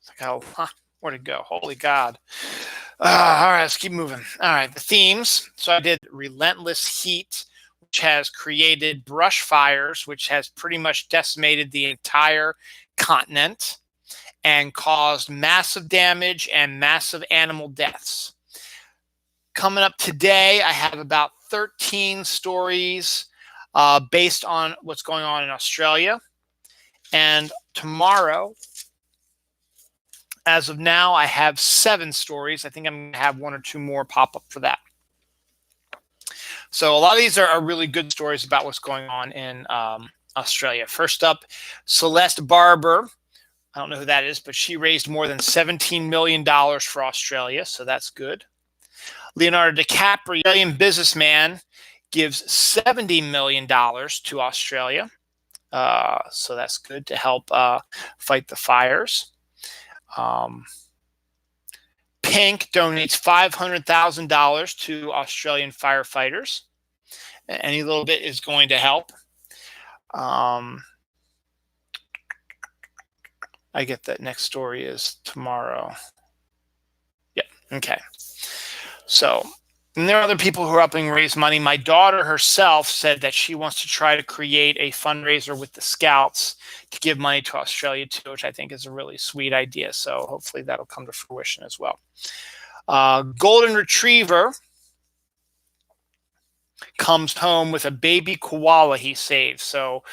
It's like, oh, where'd it go? Holy God. All right, let's keep moving. All right, the themes. So I did relentless heat, which has created brush fires, which has pretty much decimated the entire continent and caused massive damage and massive animal deaths. Coming up today, I have about 13 stories based on what's going on in Australia. And tomorrow, as of now, I have 7 stories. I think I'm going to have 1 or 2 more pop up for that. So a lot of these are really good stories about what's going on in Australia. First up, Celeste Barber. I don't know who that is, but she raised more than $17 million for Australia, so that's good. Leonardo DiCaprio, Australian businessman, gives $70 million to Australia, so that's good to help fight the fires. Pink donates $500,000 to Australian firefighters. Any little bit is going to help. I get that next story is tomorrow. Yeah, okay. So, and there are other people who are helping raise money. My daughter herself said that she wants to try to create a fundraiser with the Scouts to give money to Australia too, which I think is a really sweet idea. So hopefully that'll come to fruition as well. Golden Retriever comes home with a baby koala he saved. So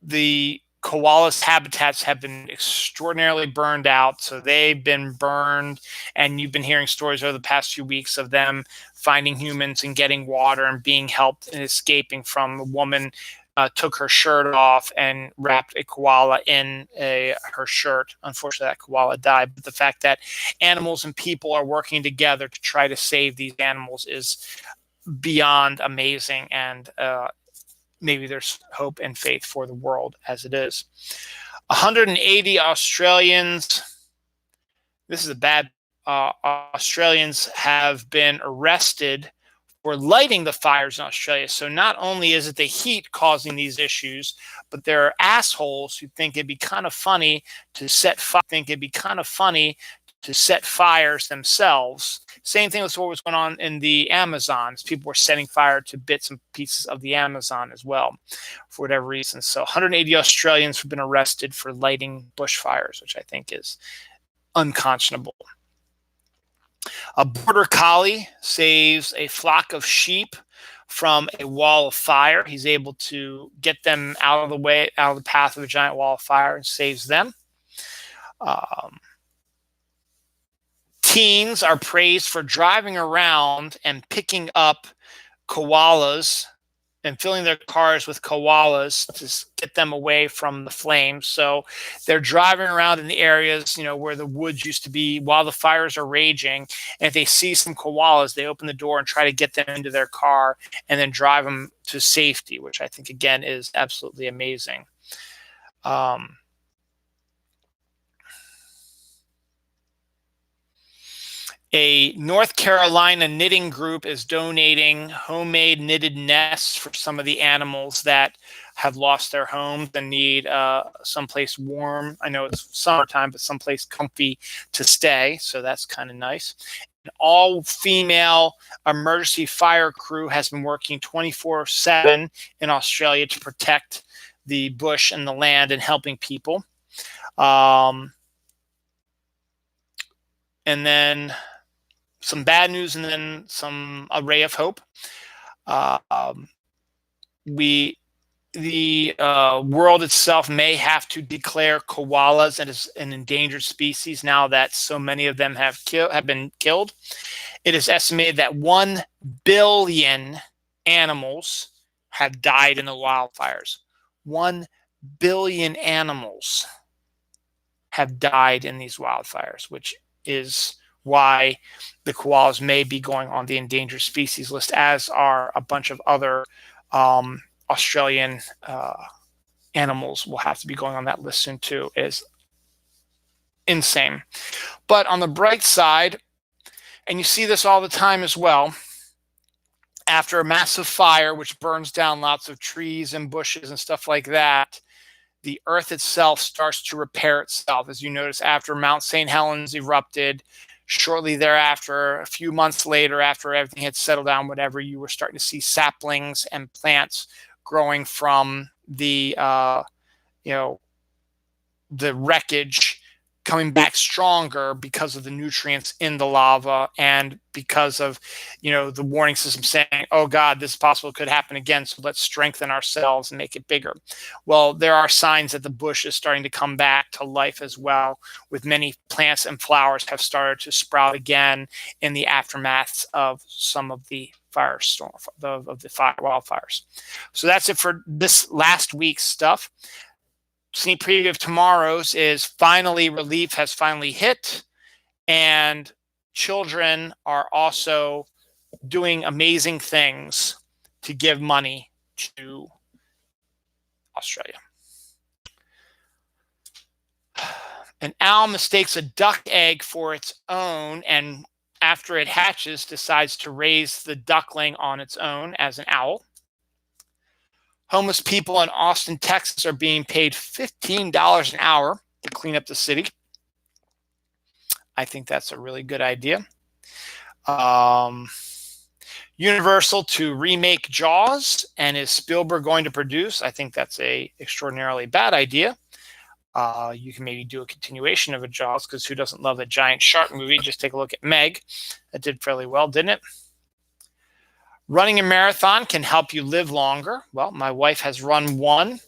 the koalas' habitats have been extraordinarily burned out. So they've been burned, and you've been hearing stories over the past few weeks of them finding humans and getting water and being helped and escaping from a woman. Took her shirt off and wrapped a koala in her shirt. Unfortunately, that koala died. But the fact that animals and people are working together to try to save these animals is beyond amazing. And maybe there's hope and faith for the world as it is. 180 Australians. This is a bad. Australians have been arrested for lighting the fires in Australia. So not only is it the heat causing these issues, but there are assholes who think it'd be kind of funny to set fires themselves. Same thing with what was going on in the Amazons. People were setting fire to bits and pieces of the Amazon as well, for whatever reason. So 180 Australians have been arrested for lighting bushfires, which I think is unconscionable. A border collie saves a flock of sheep from a wall of fire. He's able to get them out of the path of a giant wall of fire, and saves them. Teens are praised for driving around and picking up koalas and filling their cars with koalas to get them away from the flames. So they're driving around in the areas, where the woods used to be while the fires are raging. And if they see some koalas, they open the door and try to get them into their car and then drive them to safety, which I think, again, is absolutely amazing. A North Carolina knitting group is donating homemade knitted nests for some of the animals that have lost their homes and need someplace warm. I know it's summertime, but someplace comfy to stay. So that's kind of nice. An all-female emergency fire crew has been working 24/7 in Australia to protect the bush and the land and helping people. And then some bad news, and then some ray of hope. The world itself may have to declare koalas as an endangered species now that so many of them have been killed. It is estimated that 1 billion animals have died in the wildfires. 1 billion animals have died in these wildfires, which is why the koalas may be going on the endangered species list, as are a bunch of other Australian animals will have to be going on that list soon too. It is insane. But on the bright side, and you see this all the time as well, after a massive fire, which burns down lots of trees and bushes and stuff like that, the earth itself starts to repair itself. As you notice, after Mount St. Helens erupted, shortly thereafter, a few months later, after everything had settled down, whatever, you were starting to see saplings and plants growing from the wreckage coming back stronger because of the nutrients in the lava and because of, the warning system saying, oh God, this possible could happen again. So let's strengthen ourselves and make it bigger. Well, there are signs that the bush is starting to come back to life as well, with many plants and flowers have started to sprout again in the aftermaths of some of the wildfires. So that's it for this last week's stuff. Sneak preview of tomorrow's is finally relief has finally hit, and children are also doing amazing things to give money to Australia. An owl mistakes a duck egg for its own, and after it hatches, decides to raise the duckling on its own as an owl. Homeless people in Austin, Texas are being paid $15 an hour to clean up the city. I think that's a really good idea. Universal to remake Jaws, and is Spielberg going to produce? I think that's a extraordinarily bad idea. You can maybe do a continuation of a Jaws, because who doesn't love a giant shark movie? Just take a look at Meg. That did fairly well, didn't it? Running a marathon can help you live longer. Well, my wife has run one,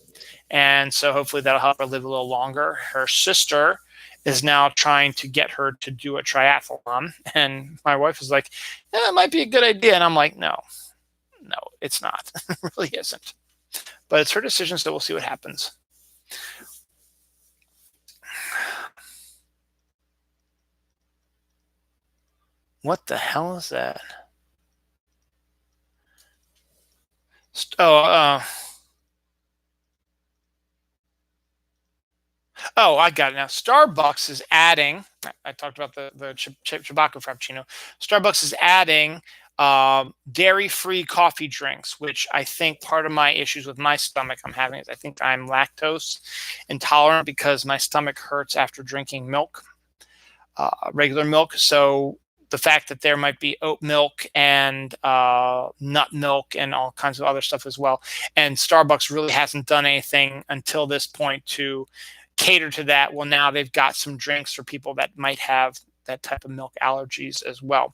And so hopefully that'll help her live a little longer. Her sister is now trying to get her to do a triathlon. And my wife is like, it might be a good idea. And I'm like, no, it's not. It really isn't. But it's her decision, so we'll see what happens. What the hell is that? Oh, I got it now. Starbucks is adding. I talked about the Chewbacca Frappuccino. Starbucks is adding dairy-free coffee drinks, which I think part of my issues with my stomach I'm having is I think I'm lactose intolerant because my stomach hurts after drinking milk, regular milk. So the fact that there might be oat milk and nut milk and all kinds of other stuff as well. And Starbucks really hasn't done anything until this point to cater to that. Well, now they've got some drinks for people that might have that type of milk allergies as well.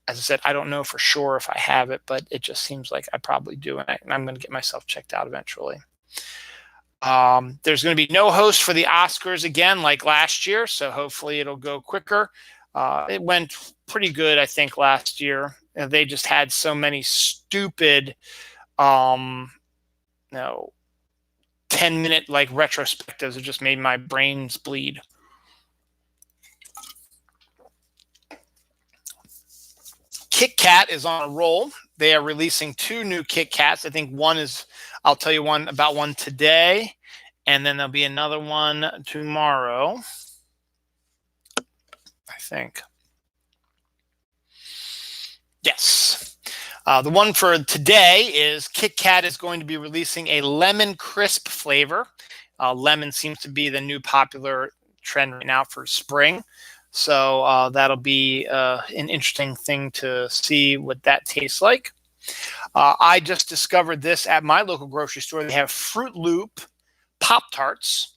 As I said, I don't know for sure if I have it, but it just seems like I probably do, and I'm going to get myself checked out eventually. There's going to be no host for the Oscars again like last year, so hopefully it'll go quicker. It went pretty good, I think, last year. They just had so many stupid, 10-minute like retrospectives. It just made my brains bleed. Kit Kat is on a roll. They are releasing 2 new Kit Kats. I think one is, I'll tell you about one today, and then there'll be another one tomorrow, I think. Yes. The one for today is Kit Kat is going to be releasing a lemon crisp flavor. Lemon seems to be the new popular trend right now for spring. So that'll be an interesting thing to see what that tastes like. I just discovered this at my local grocery store. They have Fruit Loop Pop-Tarts.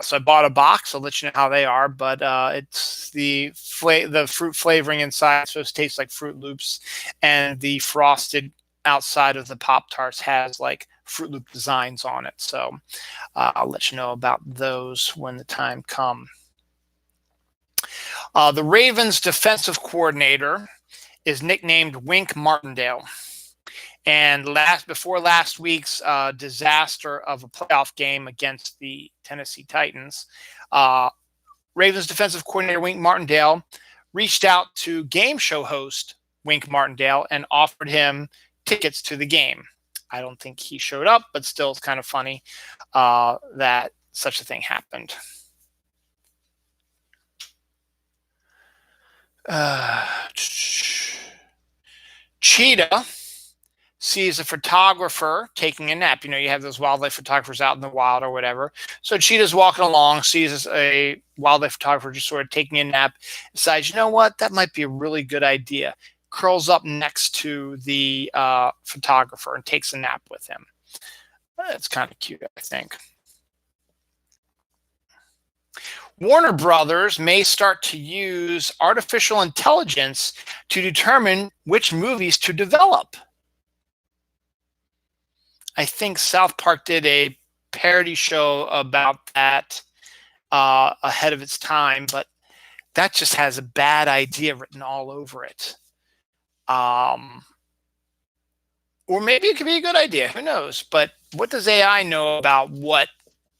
So I bought a box. I'll let you know how they are, but it's the fruit flavoring inside, so it tastes like Fruit Loops, and the frosted outside of the Pop-Tarts has like Fruit Loop designs on it. So I'll let you know about those when the time comes. The Ravens defensive coordinator is nicknamed Wink Martindale. And before last week's disaster of a playoff game against the Tennessee Titans, Ravens defensive coordinator Wink Martindale reached out to game show host Wink Martindale and offered him tickets to the game. I don't think he showed up, but still it's kind of funny that such a thing happened. Cheetah sees a photographer taking a nap. You know, you have those wildlife photographers out in the wild or whatever. So Cheetah's walking along, sees a wildlife photographer just sort of taking a nap, decides, you know what, that might be a really good idea. Curls up next to the photographer and takes a nap with him. It's kind of cute, I think. Warner Brothers may start to use artificial intelligence to determine which movies to develop. I think South Park did a parody show about that ahead of its time, but that just has a bad idea written all over it. Or maybe it could be a good idea. Who knows? But what does AI know about what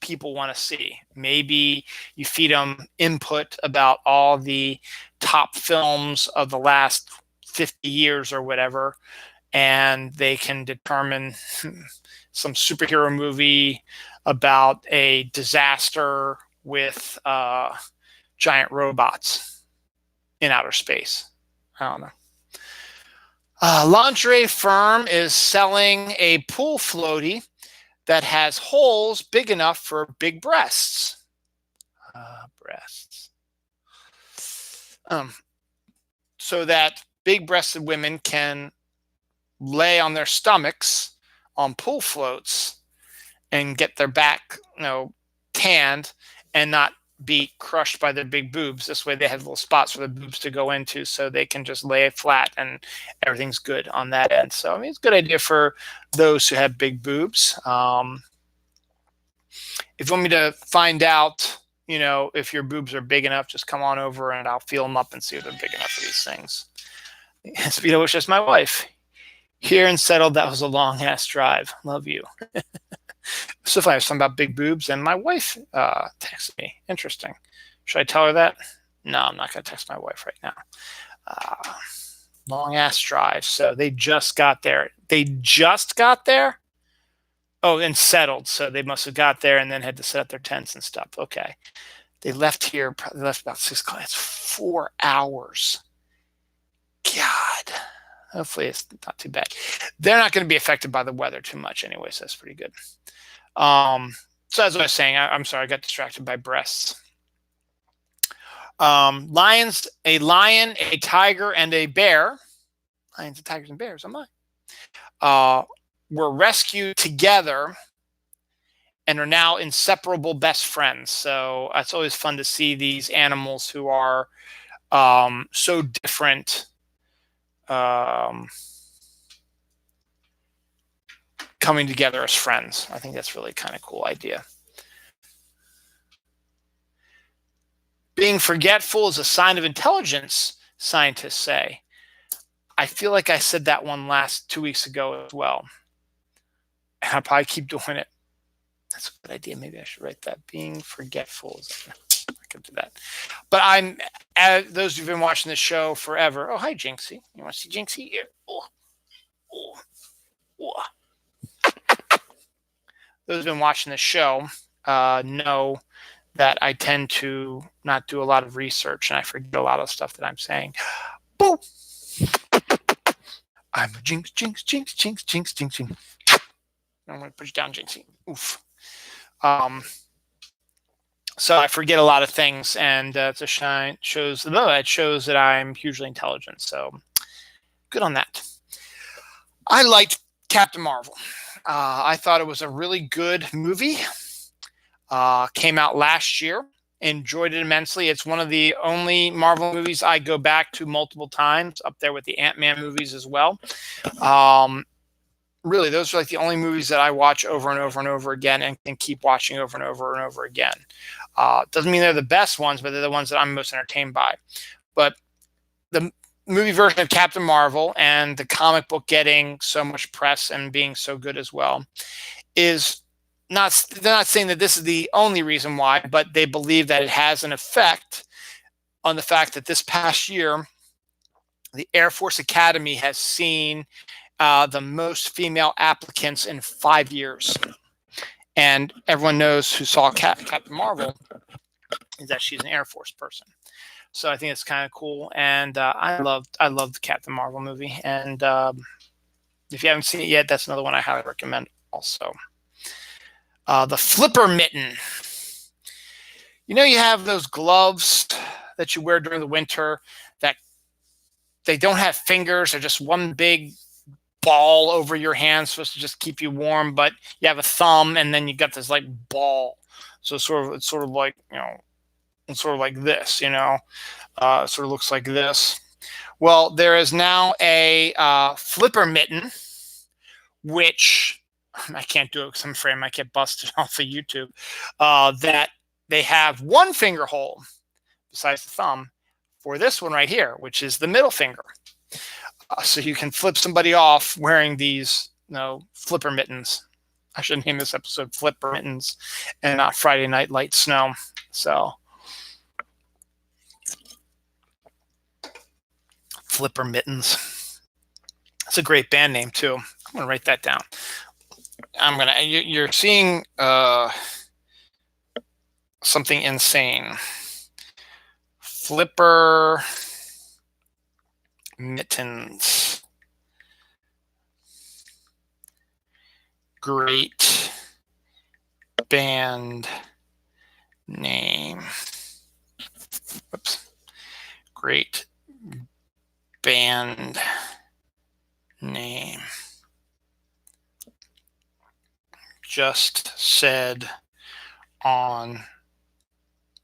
people want to see? Maybe you feed them input about all the top films of the last 50 years or whatever, and they can determine some superhero movie about a disaster with giant robots in outer space. I don't know. Lingerie firm is selling a pool floaty that has holes big enough for big breasts. So that big-breasted women can lay on their stomachs on pool floats and get their back, tanned and not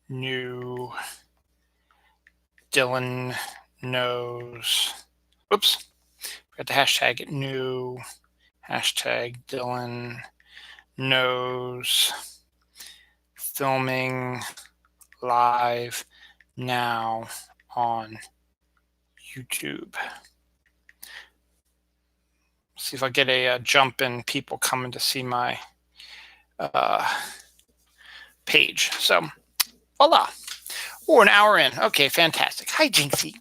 new Dylan knows. Whoops. Forgot the hashtag new. Hashtag Dylan knows filming live now on YouTube. See if I get a jump in people coming to see my page. So, voila. Oh, an hour in. Okay, fantastic. Hi, Jinxie.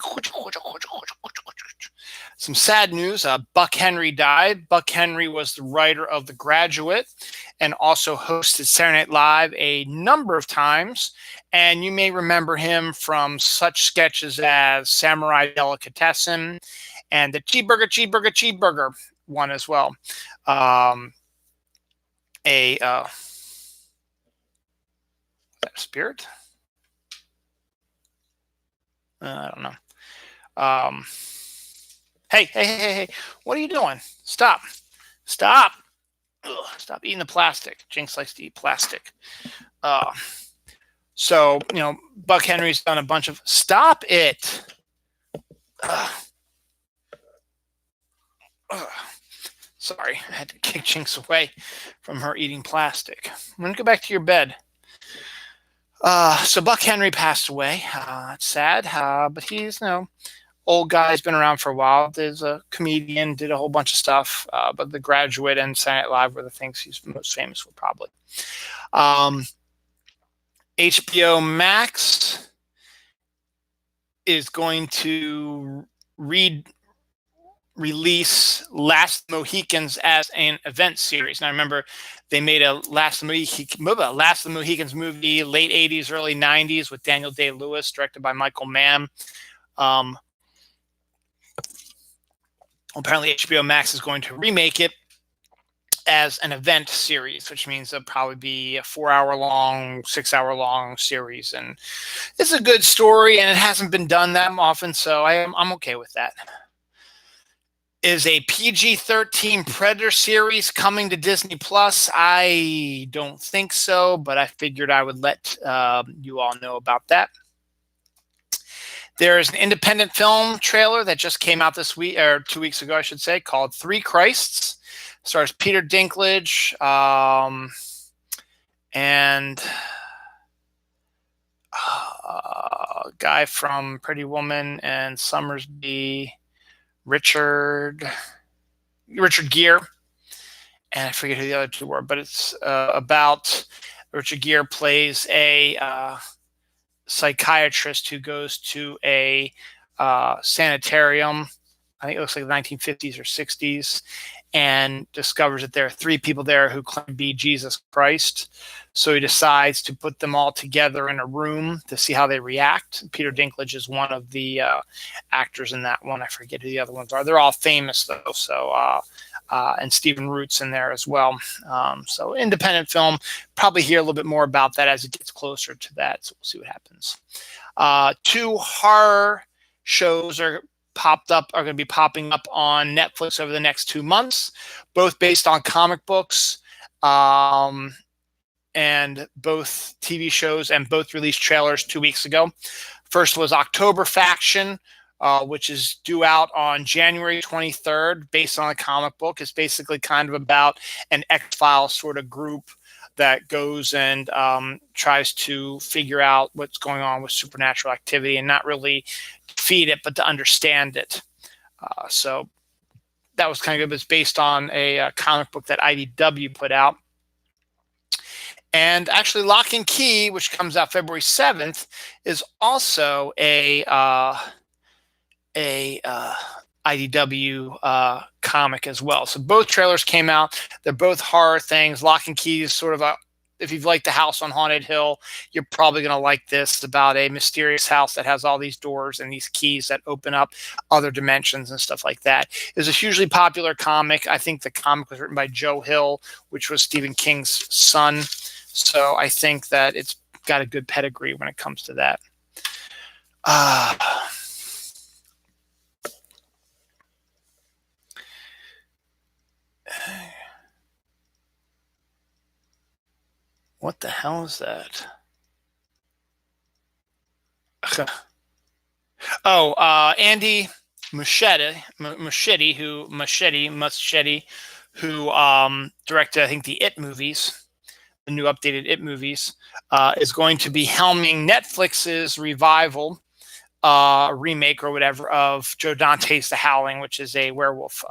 Some sad news. Buck Henry died. Buck Henry was the writer of The Graduate and also hosted Saturday Night Live a number of times. And you may remember him from such sketches as Samurai Delicatessen and the Cheeseburger one as well. Is that a spirit? I don't know. Hey. What are you doing? Stop. Ugh, stop eating the plastic. Jinx likes to eat plastic. So, Buck Henry's done a bunch of... Stop it. Sorry, I had to kick Jinx away from her eating plastic. I'm going to go back to your bed. So Buck Henry passed away. It's sad, but he's, old guy. He's been around for a while. There's a comedian, did a whole bunch of stuff, but The Graduate and Saturday Night Live were the things he's most famous for, probably. HBO Max is going to release Last Mohicans as an event series. And I remember they made a Last of the Mohicans movie, late 80s, early 90s with Daniel Day-Lewis, directed by Michael Mann. Apparently HBO Max is going to remake it as an event series, which means it'll probably be a 4-hour long, 6-hour long series. And it's a good story, and it hasn't been done that often, so I'm okay with that. Is a PG-13 Predator series coming to Disney Plus? I don't think so, but I figured I would let you all know about that. There's an independent film trailer that just came out this week, or 2 weeks ago, I should say, called Three Christs. Stars Peter Dinklage and a guy from Pretty Woman and Summersby, Richard Gere, and I forget who the other two were, but it's about Richard Gere plays a psychiatrist who goes to a sanitarium. I think it looks like the 1950s or 60s, and discovers that there are 3 people there who claim to be Jesus Christ. So he decides to put them all together in a room to see how they react. Peter Dinklage is one of the actors in that one. I forget who the other ones are. They're all famous, though. So, and Stephen Root's in there as well. So independent film. Probably hear a little bit more about that as it gets closer to that. So we'll see what happens. 2 horror shows are going to be popping up on Netflix over the next 2 months, both based on comic books, and both TV shows, and both released trailers 2 weeks ago. First was October Faction, which is due out on January 23rd, based on a comic book. It's basically kind of about an X-Files sort of group that goes and tries to figure out what's going on with supernatural activity, and not really defeat it, but to understand it. So that was kind of good. It's based on a comic book that IDW put out. And actually, Lock and Key, which comes out February 7th, is also a IDW comic as well. So both trailers came out. They're both horror things. Lock and Key is sort of if you've liked The House on Haunted Hill, you're probably going to like this. It's about a mysterious house that has all these doors and these keys that open up other dimensions and stuff like that. It was a hugely popular comic. I think the comic was written by Joe Hill, which was Stephen King's son. So I think that it's got a good pedigree when it comes to that. What the hell is that? Andy Muschietti, who directed, I think, the It movies, the new updated It movies, is going to be helming Netflix's revival, remake or whatever, of Joe Dante's The Howling, which is a werewolf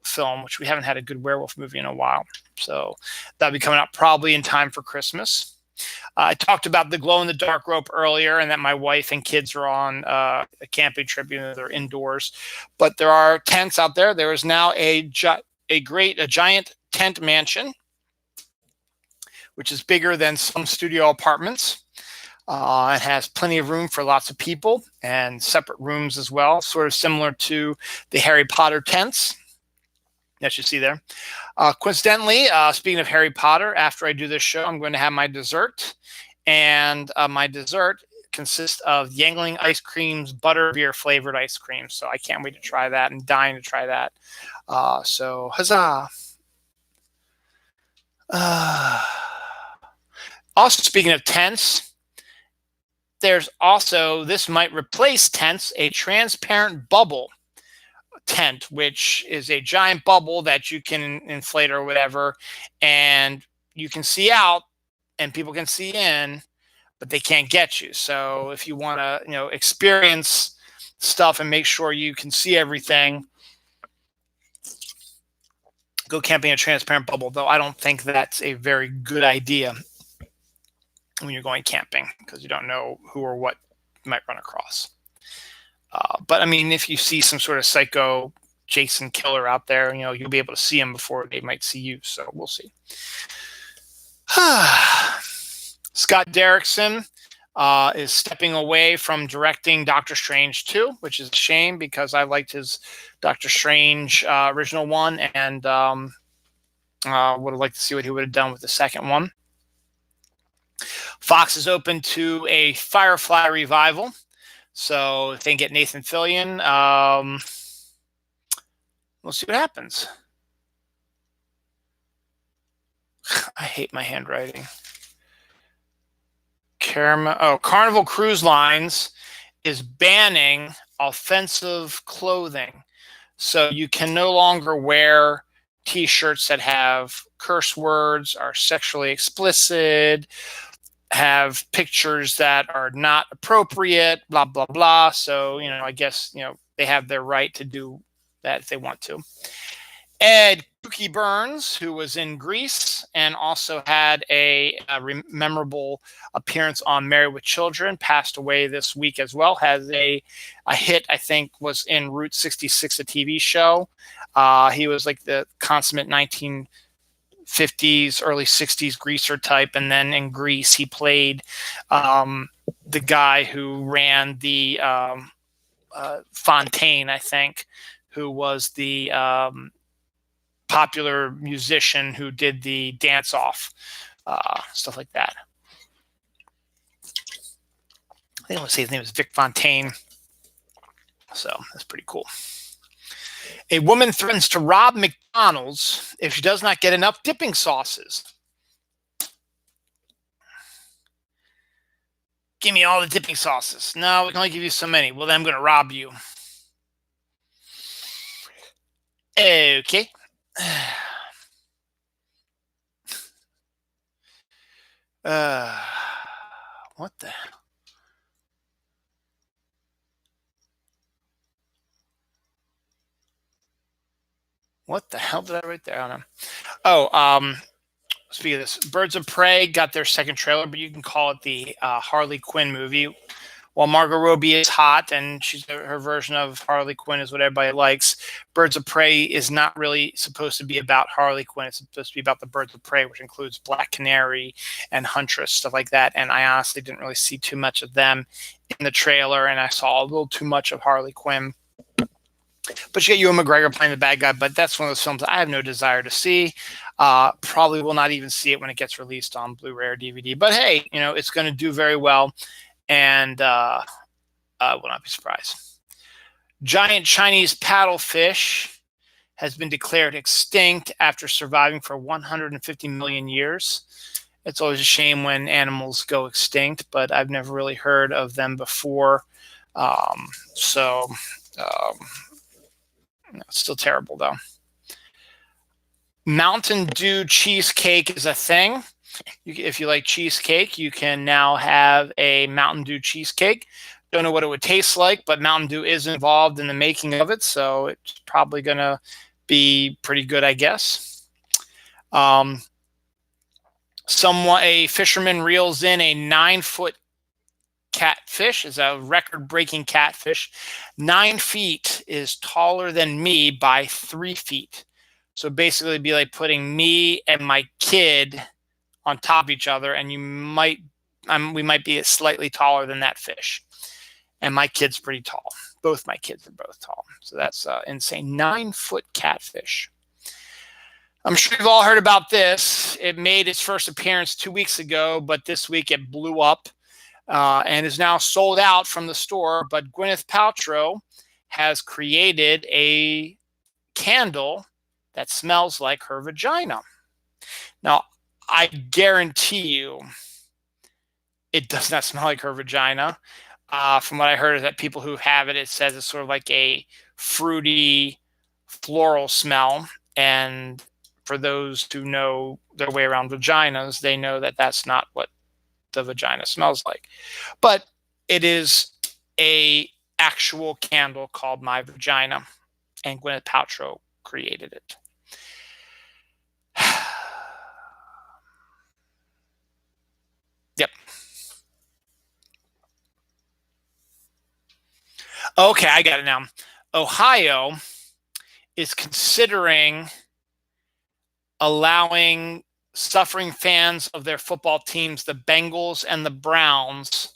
film, which we haven't had a good werewolf movie in a while. So that'll be coming out probably in time for Christmas. I talked about the glow in the dark rope earlier, and that my wife and kids are on a camping trip. They're indoors, but there are tents out there. There is now a giant tent mansion, which is bigger than some studio apartments. It has plenty of room for lots of people and separate rooms as well, sort of similar to the Harry Potter tents that you see there. Coincidentally, speaking of Harry Potter, after I do this show, I'm going to have my dessert. And my dessert consists of Yangling Ice Cream's butterbeer flavored ice cream. So I can't wait to try that. I'm dying to try that. So huzzah. Also, speaking of tents, there's also, this might replace tents, a transparent bubble tent, which is a giant bubble that you can inflate or whatever, and you can see out and people can see in, but they can't get you. So if you want to, experience stuff and make sure you can see everything, go camping in a transparent bubble, though I don't think that's a very good idea when you're going camping, because you don't know who or what you might run across. But I mean, if you see some sort of psycho Jason killer out there, you'll be able to see him before they might see you. So we'll see. Scott Derrickson is stepping away from directing Doctor Strange 2, which is a shame because I liked his Doctor Strange original one, and would have liked to see what he would have done with the second one. Fox is open to a Firefly revival. So if they can get Nathan Fillion, we'll see what happens. I hate my handwriting. Carnival Cruise Lines is banning offensive clothing. So you can no longer wear T-shirts that have curse words, are sexually explicit, have pictures that are not appropriate, blah, blah, blah. So, I guess, they have their right to do that if they want to. Ed Kooky Burns, who was in Grease and also had a memorable appearance on Married with Children, passed away this week as well. Has a hit, I think, was in Route 66, a TV show. He was like the consummate 1950s, early 60s greaser type. And then in Grease, he played the guy who ran the Fontaine, I think, who was the popular musician who did the dance off, stuff like that. I think I want to say his name is Vic Fontaine. So that's pretty cool. A woman threatens to rob McDonald's if she does not get enough dipping sauces. Give me all the dipping sauces. No, we can only give you so many. Well, then I'm going to rob you. Okay. What the hell? What the hell did I write there? I don't know. Speaking of this, Birds of Prey got their second trailer, but you can call it the Harley Quinn movie. While Margot Robbie is hot and her version of Harley Quinn is what everybody likes, Birds of Prey is not really supposed to be about Harley Quinn. It's supposed to be about the Birds of Prey, which includes Black Canary and Huntress, stuff like that. And I honestly didn't really see too much of them in the trailer, and I saw a little too much of Harley Quinn. But you get Ewan McGregor playing the bad guy, but that's one of those films I have no desire to see. Probably will not even see it when it gets released on Blu-ray or DVD. But hey, it's going to do very well, and I will not be surprised. Giant Chinese paddlefish has been declared extinct after surviving for 150 million years. It's always a shame when animals go extinct, but I've never really heard of them before. Um, so um, it's still terrible though. Mountain Dew cheesecake is a thing. If you like cheesecake, you can now have a Mountain Dew cheesecake. Don't know what it would taste like, but Mountain Dew is involved in the making of it, so it's probably going to be pretty good, I guess. A fisherman reels in a 9-foot catfish. Is a record-breaking catfish. 9 feet is taller than me by 3 feet. So basically, it'd be like putting me and my kid on top of each other, and we might be slightly taller than that fish. And my kid's pretty tall. Both my kids are both tall. So that's insane. 9-foot catfish. I'm sure you've all heard about this. It made its first appearance 2 weeks ago, but this week it blew up and is now sold out from the store. But Gwyneth Paltrow has created a candle that smells like her vagina. Now, I guarantee you it does not smell like her vagina. From what I heard is that people who have it, it says it's sort of like a fruity, floral smell. And for those who know their way around vaginas, they know that that's not what the vagina smells like. But it is a actual candle called My Vagina, and Gwyneth Paltrow created it. Yep. Okay, I got it now. Ohio is considering allowing suffering fans of their football teams, the Bengals and the Browns,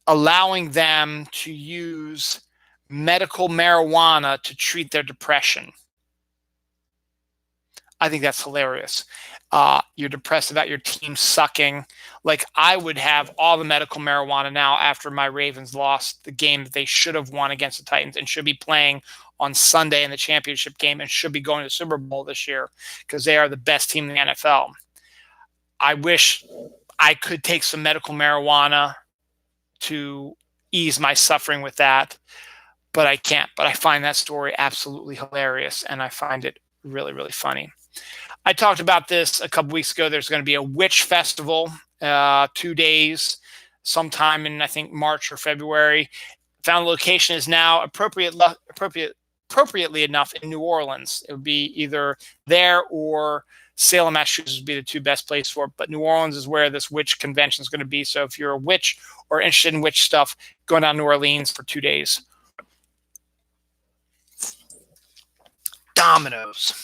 allowing them to use medical marijuana to treat their depression. I think that's hilarious. You're depressed about your team sucking. Like, I would have all the medical marijuana now after my Ravens lost the game that they should have won against the Titans and should be playing on Sunday in the championship game and should be going to the Super Bowl this year because they are the best team in the NFL. I wish I could take some medical marijuana to ease my suffering with that, but I can't. But I find that story absolutely hilarious, and I find it really, really funny. I talked about this a couple weeks ago. There's going to be a witch festival, 2 days, sometime in, I think, March or February. Found the location is now appropriately enough in New Orleans. It would be either there or Salem, Massachusetts would be the two best places for it. But New Orleans is where this witch convention is going to be. So if you're a witch or interested in witch stuff, go down to New Orleans for 2 days. Dominoes.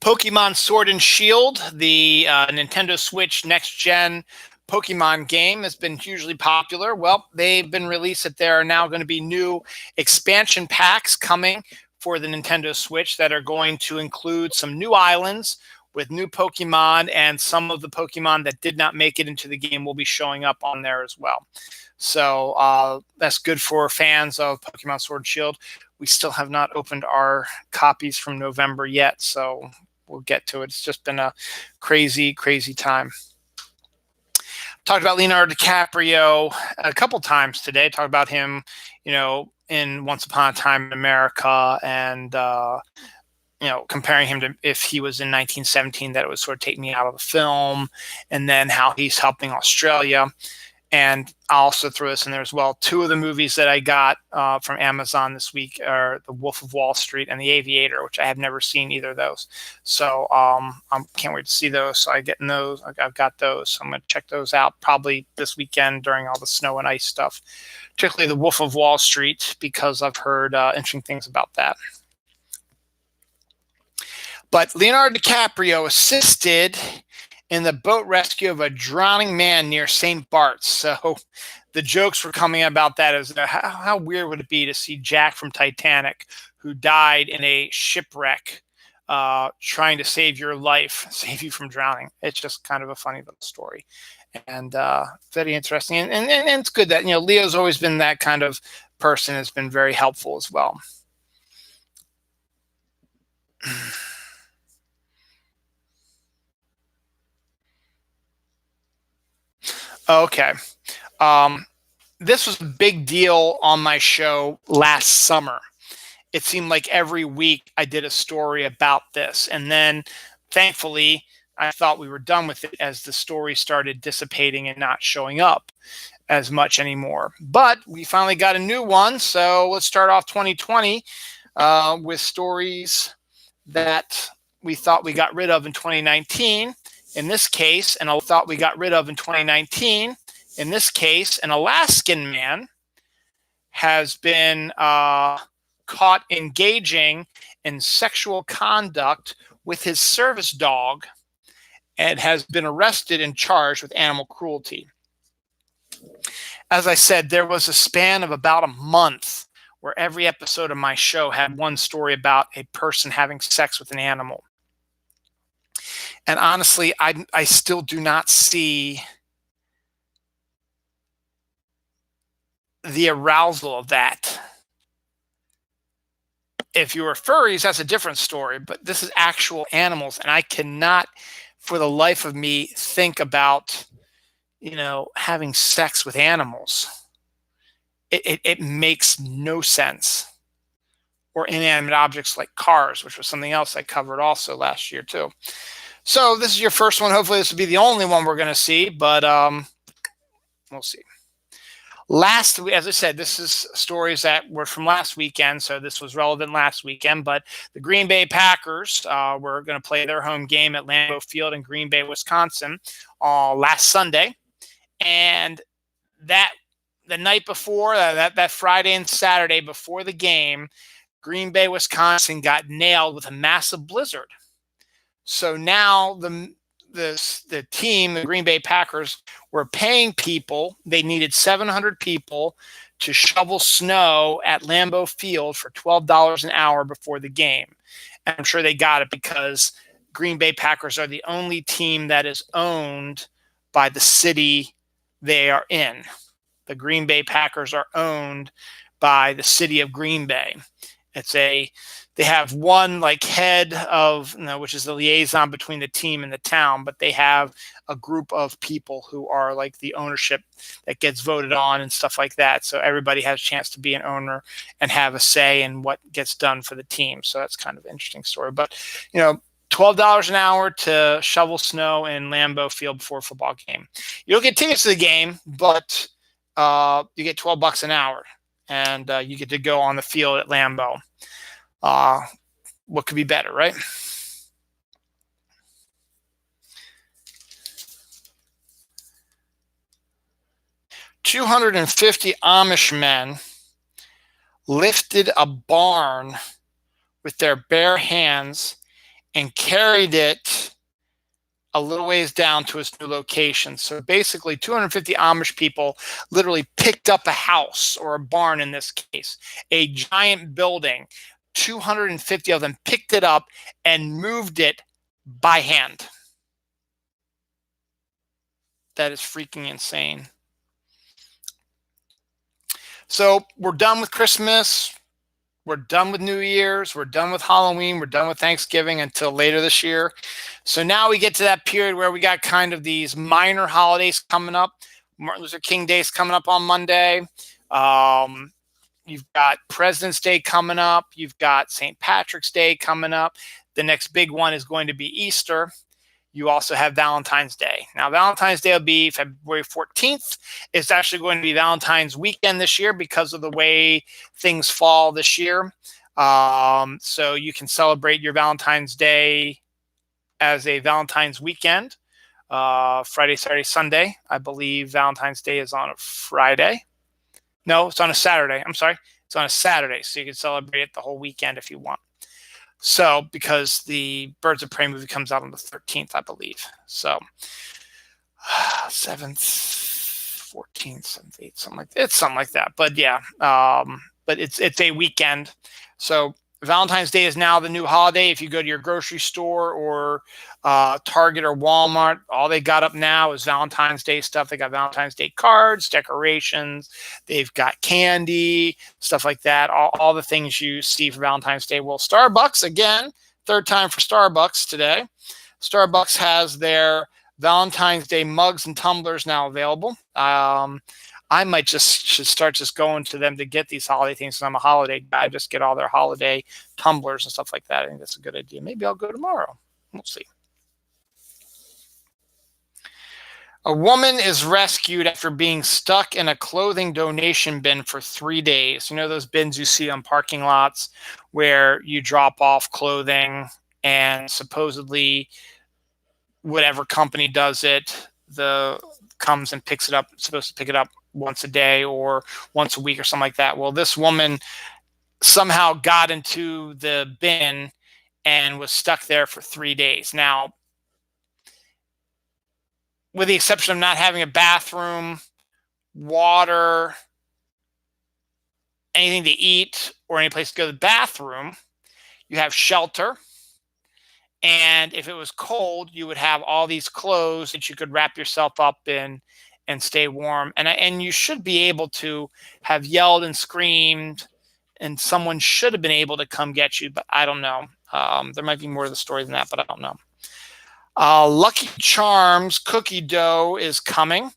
Pokemon Sword and Shield, the Nintendo Switch next-gen Pokemon game, has been hugely popular. Well, they've been released that there are now going to be new expansion packs coming for the Nintendo Switch that are going to include some new islands with new Pokemon, and some of the Pokemon that did not make it into the game will be showing up on there as well. So that's good for fans of Pokemon Sword and Shield. We still have not opened our copies from November yet, so we'll get to it. It's just been a crazy, crazy time. Talked about Leonardo DiCaprio a couple times today. Talked about him, in Once Upon a Time in America, and comparing him to if he was in 1917, that it would sort of take me out of the film, and then how he's helping Australia. And I'll also throw this in there as well. 2 of the movies that I got from Amazon this week are The Wolf of Wall Street and The Aviator, which I have never seen either of those. So I can't wait to see those. So I've got those. So I'm going to check those out probably this weekend during all the snow and ice stuff, particularly The Wolf of Wall Street, because I've heard interesting things about that. But Leonardo DiCaprio assisted in the boat rescue of a drowning man near St. Bart's. So the jokes were coming about that as how weird would it be to see Jack from Titanic, who died in a shipwreck, trying to save your life, save you from drowning. It's just kind of a funny little story, and very interesting. And it's good that Leo's always been that kind of person. Has been very helpful as well. Okay. Um, this was a big deal on my show last summer. It seemed like every week I did a story about this. And then thankfully, I thought we were done with it as the story started dissipating and not showing up as much anymore. But we finally got a new one. So let's start off 2020 with stories that we thought we got rid of in 2019. In this case, and I thought we got rid of in 2019. In this case, an Alaskan man has been caught engaging in sexual conduct with his service dog and has been arrested and charged with animal cruelty. As I said, there was a span of about a month where every episode of my show had one story about a person having sex with an animal. And honestly, I still do not see the arousal of that. If you were furries, that's a different story, but this is actual animals, and I cannot for the life of me think about, having sex with animals. It makes no sense. Or inanimate objects like cars, which was something else I covered also last year too. So this is your first one. Hopefully this will be the only one we're going to see, but we'll see. As I said, this is stories that were from last weekend, so this was relevant last weekend. But the Green Bay Packers were going to play their home game at Lambeau Field in Green Bay, Wisconsin, last Sunday, and the night before that Friday and Saturday before the game, Green Bay, Wisconsin got nailed with a massive blizzard. So now the team, the Green Bay Packers, were paying people. They needed 700 people to shovel snow at Lambeau Field for $12 an hour before the game. And I'm sure they got it because Green Bay Packers are the only team that is owned by the city they are in. The Green Bay Packers are owned by the city of Green Bay. They have one head of, which is the liaison between the team and the town, but they have a group of people who are like the ownership that gets voted on and stuff like that. So everybody has a chance to be an owner and have a say in what gets done for the team. So that's kind of an interesting story. But, $12 an hour to shovel snow in Lambeau Field before a football game. You don't get tickets to the game, but you get $12 an hour, and you get to go on the field at Lambeau. What could be better, right? $250 Amish men lifted a barn with their bare hands and carried it a little ways down to its new location. So basically 250 Amish people literally picked up a house, or a barn in this case, a giant building. 250 of them picked it up and moved it by hand. That is freaking insane. So we're done with Christmas. We're done with New Year's. We're done with Halloween. We're done with Thanksgiving until later this year. So now we get to that period where we got kind of these minor holidays coming up. Martin Luther King Day is coming up on Monday. You've got President's Day coming up. You've got St. Patrick's Day coming up. The next big one is going to be Easter. You also have Valentine's Day. Now, Valentine's Day will be February 14th. It's actually going to be Valentine's weekend this year because of the way things fall this year. So you can celebrate your Valentine's Day as a Valentine's weekend. Friday, Saturday, Sunday. I believe Valentine's Day is on a Friday. No, it's on a Saturday. I'm sorry. It's on a Saturday. So you can celebrate it the whole weekend if you want. So, because the Birds of Prey movie comes out on the 13th, I believe. So, 7th, 14th, 7th, 8th, something like that. But yeah, but it's a weekend. So Valentine's Day is now the new holiday. If you go to your grocery store or Target or Walmart, all they got up now is Valentine's Day stuff. They got Valentine's Day cards, decorations. They've got candy, stuff like that. All the things you see for Valentine's Day. Well, Starbucks, again, third time for Starbucks today. Starbucks has their Valentine's Day mugs and tumblers now available. I might should start just going to them to get these holiday things. I'm a holiday guy. Just get all their holiday tumblers and stuff like that. I think that's a good idea. Maybe I'll go tomorrow. We'll see. A woman is rescued after being stuck in a clothing donation bin for 3 days. You know those bins you see on parking lots where you drop off clothing and supposedly whatever company does it, comes and picks it up. It's supposed to pick it up once a day or once a week or something like that. Well, this woman somehow got into the bin and was stuck there for 3 days. Now, with the exception of not having a bathroom, water, anything to eat, or any place to go to the bathroom, you have shelter. And if it was cold, you would have all these clothes that you could wrap yourself up in and stay warm. And you should be able to have yelled and screamed, and someone should have been able to come get you, but I don't know. There might be more to the story than that, but I don't know. Lucky Charms cookie dough is coming.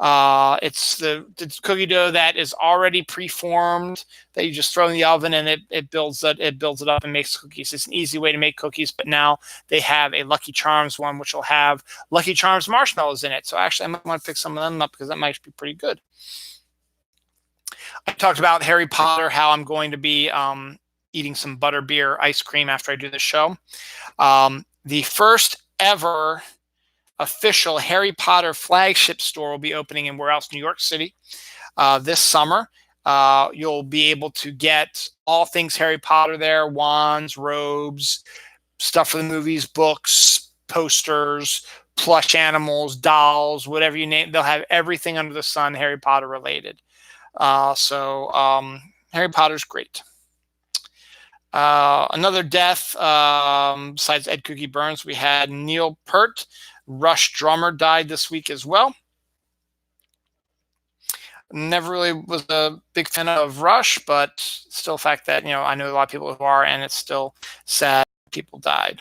It's the cookie dough that is already preformed that you just throw in the oven, and it builds it up and makes cookies. It's an easy way to make cookies, but now they have a Lucky Charms one, which will have Lucky Charms marshmallows in it. So actually, I might want to pick some of them up because that might be pretty good. I talked about Harry Potter, how I'm going to be eating some butterbeer ice cream after I do the show. The first ever official Harry Potter flagship store will be opening in New York City this summer. You'll be able to get all things Harry Potter there: wands, robes, stuff for the movies, books, posters, plush animals, dolls, whatever you name. They'll have everything under the sun Harry Potter related. So Harry Potter's great. Another death, besides Ed Cookie Burns, we had Neil Peart, Rush drummer, died this week as well. Never really was a big fan of Rush, but still the fact that, I know a lot of people who are, and it's still sad people died.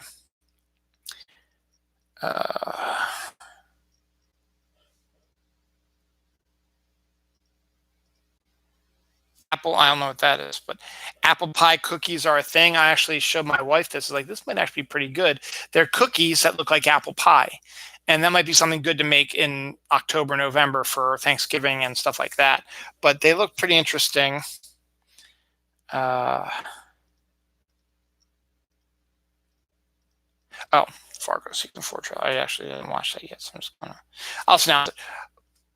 Apple, I don't know what that is, but apple pie cookies are a thing. I actually showed my wife this. Like, this might actually be pretty good. They're cookies that look like apple pie, and that might be something good to make in October, November for Thanksgiving and stuff like that. But they look pretty interesting. Oh, Fargo season 4 trailer. I actually didn't watch that yet, so I'm just gonna. I'll announce it.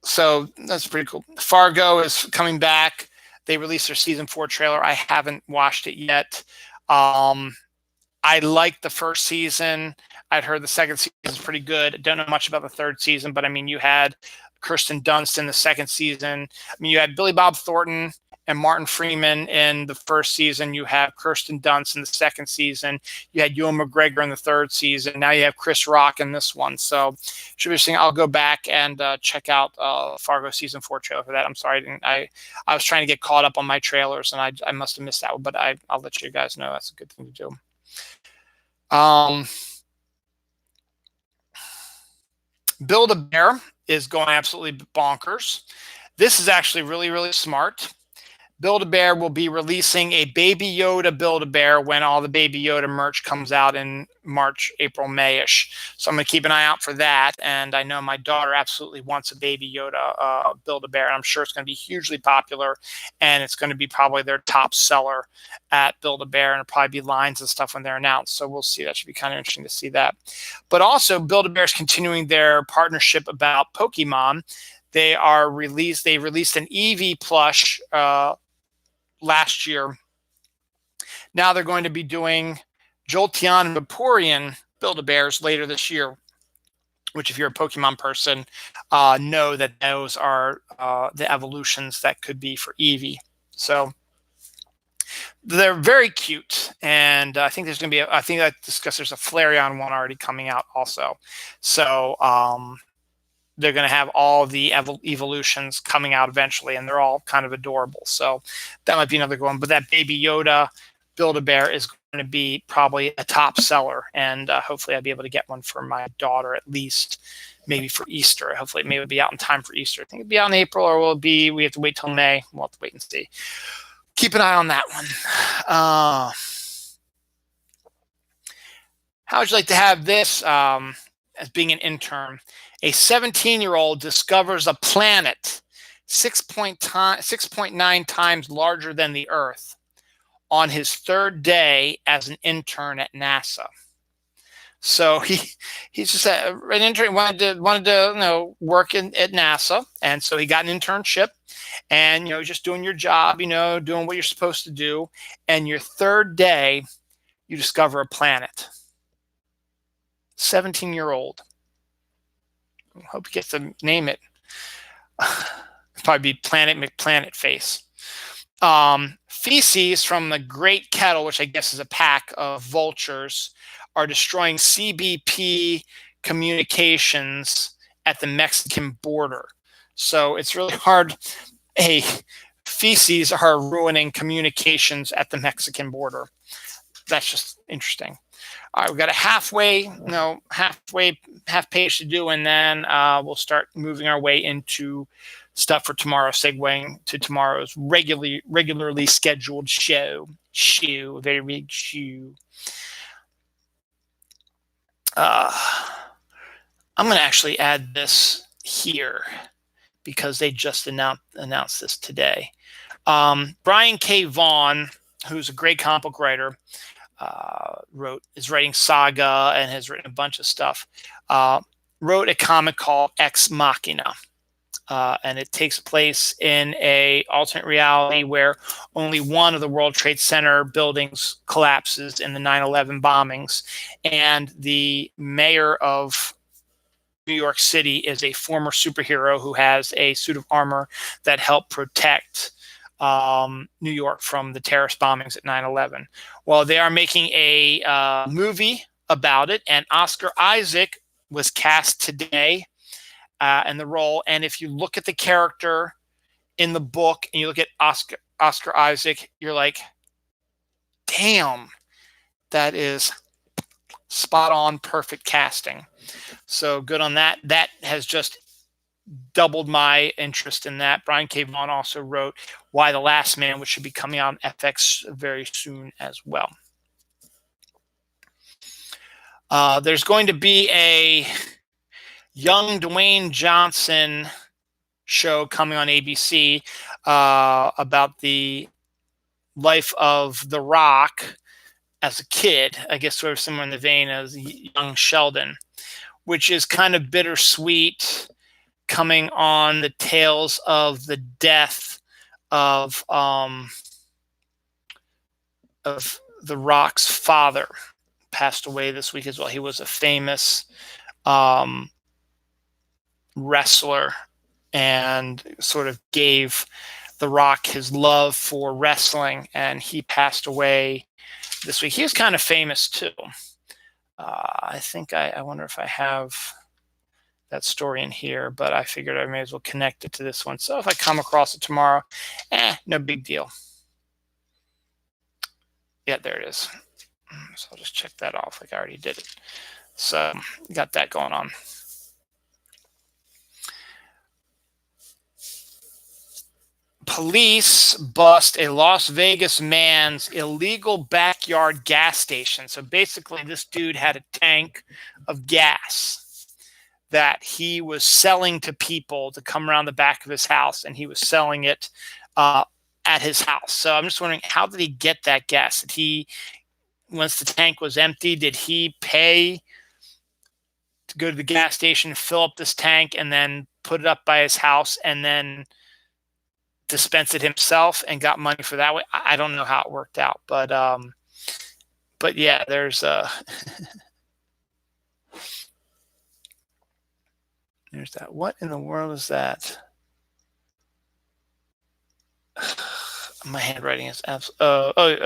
So that's pretty cool. Fargo is coming back. They released their season 4 trailer. I haven't watched it yet. I liked the first season. I'd heard the second season is pretty good. I don't know much about the third season, but I mean, you had Kirsten Dunst in the second season. I mean, you had Billy Bob Thornton and Martin Freeman in the first season. You have Kirsten Dunst in the second season. You had Ewan McGregor in the third season. Now you have Chris Rock in this one. So should be interesting. I'll go back and check out Fargo season 4 trailer for that. I'm sorry, I was trying to get caught up on my trailers, and I must have missed that one, but I'll let you guys know. That's a good thing to do. Build-A-Bear is going absolutely bonkers. This is actually really, really smart. Build-A-Bear will be releasing a Baby Yoda Build-A-Bear when all the Baby Yoda merch comes out in March, April, May-ish. So I'm going to keep an eye out for that. And I know my daughter absolutely wants a Baby Yoda Build-A-Bear. And I'm sure it's going to be hugely popular. And it's going to be probably their top seller at Build-A-Bear. And it'll probably be lines and stuff when they're announced. So we'll see. That should be kind of interesting to see that. But also, Build-A-Bear is continuing their partnership about Pokemon. They released an Eevee plush last year. Now they're going to be doing Jolteon and Vaporeon Build-A-Bears later this year, which, if you're a Pokemon person, know that those are the evolutions that could be for Eevee. So they're very cute, and I think there's going to be I think I discussed there's a Flareon one already coming out also. So they're going to have all the evolutions coming out eventually, and they're all kind of adorable. So that might be another good one. But that Baby Yoda Build-A-Bear is to be probably a top seller, and hopefully I'll be able to get one for my daughter at least, maybe for Easter. Hopefully, maybe it'll be out in time for Easter. I think it'll be out in April, or we have to wait till May. We'll have to wait and see. Keep an eye on that one. How would you like to have this as being an intern? A 17-year-old discovers a planet 6.9 times larger than the Earth on his third day as an intern at NASA. So he's just an intern, wanted to work at NASA, and so he got an internship, and just doing your job, doing what you're supposed to do, and your third day, you discover a planet. 17-year-old. Hope you get to name it. Probably be Planet McPlanet Face. Feces from the Great Kettle, which I guess is a pack of vultures, are destroying CBP communications at the Mexican border. So it's really hard. Feces are ruining communications at the Mexican border. That's just interesting. All right, we've got a half page to do, and then we'll start moving our way into stuff for tomorrow, segueing to tomorrow's regularly scheduled show. Very big shoe. I'm going to actually add this here because they just announced this today. Brian K. Vaughan, who's a great comic book writer, is writing Saga and has written a bunch of stuff. Wrote a comic called Ex Machina. And it takes place in a alternate reality where only one of the World Trade Center buildings collapses in the 9/11 bombings, and the mayor of New York City is a former superhero who has a suit of armor that helped protect New York from the terrorist bombings at 9/11. Well, they are making a movie about it, and Oscar Isaac was cast today in the role. And if you look at the character in the book and you look at Oscar Isaac, you're like, damn, that is spot on, perfect casting. So good on that. That has just doubled my interest in that. Brian K. Vaughan also wrote Y the Last Man, which should be coming out on FX very soon as well. There's going to be a young Dwayne Johnson show coming on ABC about the life of The Rock as a kid, I guess sort of similar in the vein as young Sheldon, which is kind of bittersweet, coming on the tails of the death of The Rock's father. Passed away this week as well. He was a famous wrestler and sort of gave The Rock his love for wrestling, and he passed away this week. He was kind of famous too. I think I wonder if I have that story in here, but I figured I may as well connect it to this one. So if I come across it tomorrow, no big deal. Yeah, there it is. So I'll just check that off like I already did it. So got that going on. Police bust a Las Vegas man's illegal backyard gas station. So basically, this dude had a tank of gas that he was selling to people to come around the back of his house, and he was selling it at his house. So I'm just wondering, how did he get that gas? Did he, once the tank was empty, did he pay to go to the gas station, fill up this tank, and then put it up by his house, and then dispense it himself and got money for that way? I don't know how it worked out, but yeah, there's there's that. What in the world is that? My handwriting is absolutely.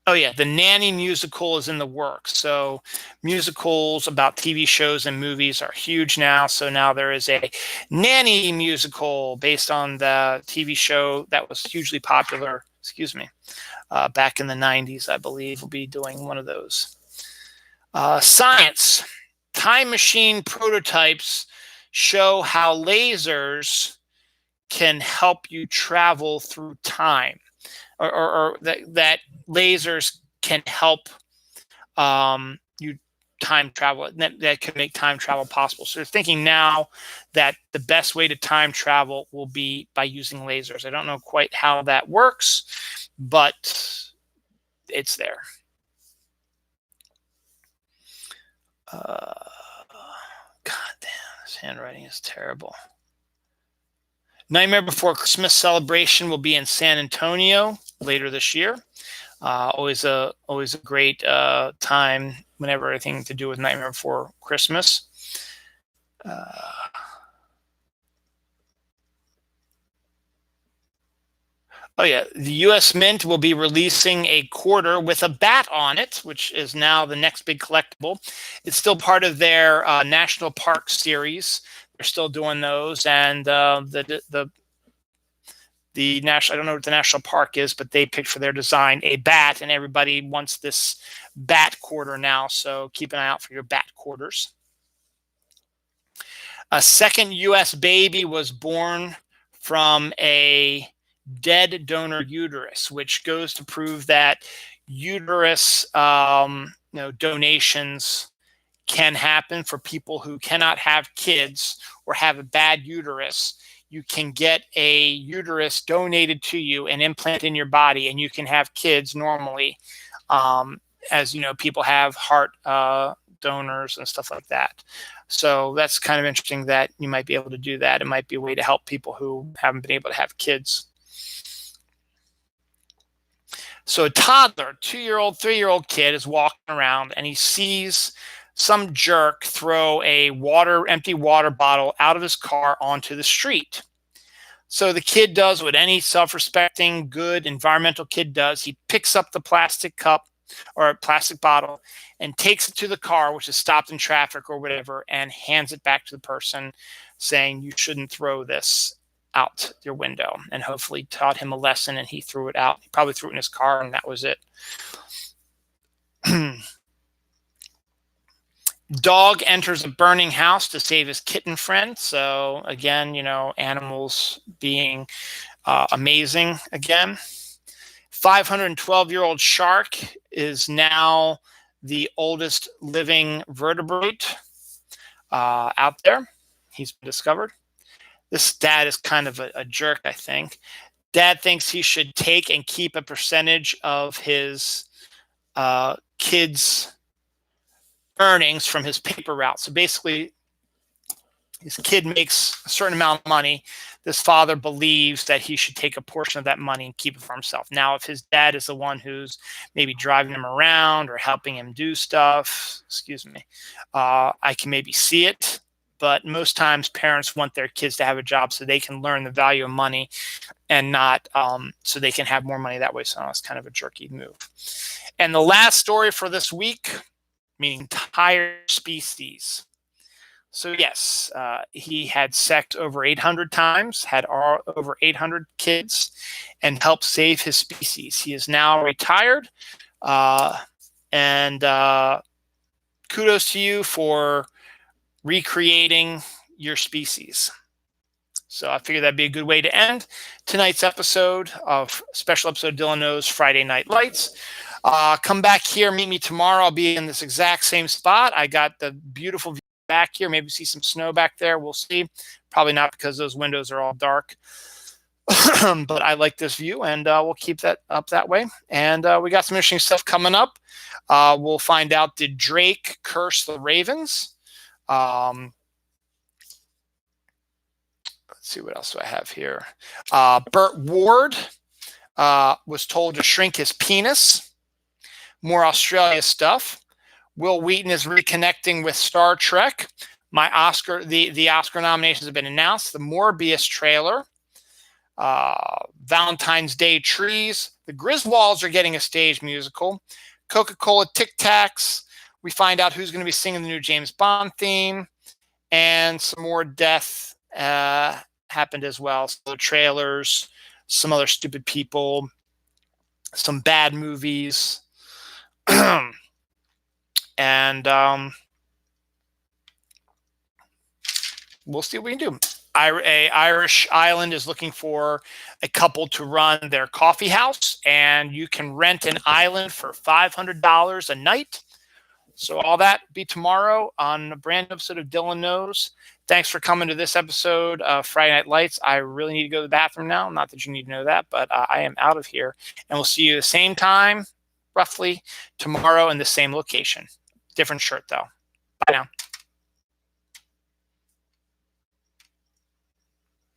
Oh yeah, the Nanny musical is in the works. So musicals about TV shows and movies are huge now. So now there is a Nanny musical based on the TV show that was hugely popular excuse me, back in the 90s, I believe. We'll be doing one of those. Science. Time machine prototypes show how lasers can help you travel through time, or that lasers can help you time travel, that can make time travel possible. So they're thinking now that the best way to time travel will be by using lasers. I don't know quite how that works, but it's there. God damn, this handwriting is terrible. Nightmare Before Christmas celebration will be in San Antonio later this year. Always a great time whenever anything to do with Nightmare Before Christmas. Oh yeah, the U.S. Mint will be releasing a quarter with a bat on it, which is now the next big collectible. It's still part of their National Park series. They're still doing those, and the national, I don't know what the national park is, but they picked for their design a bat, and everybody wants this bat quarter now. So keep an eye out for your bat quarters. A second U.S. baby was born from a dead donor uterus, which goes to prove that uterus donations can happen for people who cannot have kids or have a bad uterus. You can get a uterus donated to you and implant in your body, and you can have kids normally. As you know, people have heart donors and stuff like that. So that's kind of interesting that you might be able to do that. It might be a way to help people who haven't been able to have kids. So a toddler, 2-year-old, 3-year-old kid is walking around, and he sees some jerk throw a empty water bottle out of his car onto the street. So the kid does what any self-respecting, good environmental kid does. He picks up the plastic cup or a plastic bottle and takes it to the car, which is stopped in traffic or whatever, and hands it back to the person, saying, "You shouldn't throw this out your window," and hopefully taught him a lesson, and he threw it out. He probably threw it in his car, and that was it. Dog enters a burning house to save his kitten friend. So again, animals being amazing again. 512-year-old shark is now the oldest living vertebrate out there. He's been discovered. This dad is kind of a jerk, I think. Dad thinks he should take and keep a percentage of his kids' earnings from his paper route. So basically, his kid makes a certain amount of money. This father believes that he should take a portion of that money and keep it for himself. Now, if his dad is the one who's maybe driving him around or helping him do stuff, I can maybe see it. But most times parents want their kids to have a job so they can learn the value of money and not so they can have more money that way. So it's kind of a jerky move. And the last story for this week, meaning entire species. So yes, he had sex over 800 times, had over 800 kids, and helped save his species. He is now retired, and kudos to you for recreating your species. So I figured that'd be a good way to end tonight's episode of special episode Dylan Knows Friday Night Lights. Come back here, meet me tomorrow. I'll be in this exact same spot. I got the beautiful view back here. Maybe see some snow back there. We'll see. Probably not, because those windows are all dark. But I like this view, and we'll keep that up that way. And we got some interesting stuff coming up. We'll find out, did Drake curse the Ravens? Let's see, what else do I have here? Burt Ward was told to shrink his penis. More Australia stuff. Will Wheaton is reconnecting with Star Trek. My Oscar, the Oscar nominations have been announced. The Morbius trailer. Valentine's Day trees. The Griswolds are getting a stage musical. Coca-Cola Tic Tacs. We find out who's going to be singing the new James Bond theme. And some more death happened as well. So the trailers, some other stupid people. some bad movies, and we'll see what we can do. A Irish Island is looking for a couple to run their coffee house, and you can rent an island for $500 a night. So all that be tomorrow on a brand new episode of Dylan Knows. Thanks for coming to this episode of Friday Night Lights. I really need to go to the bathroom now. Not that you need to know that, but I am out of here. And we'll see you the same time, roughly, tomorrow in the same location. Different shirt, though. Bye now.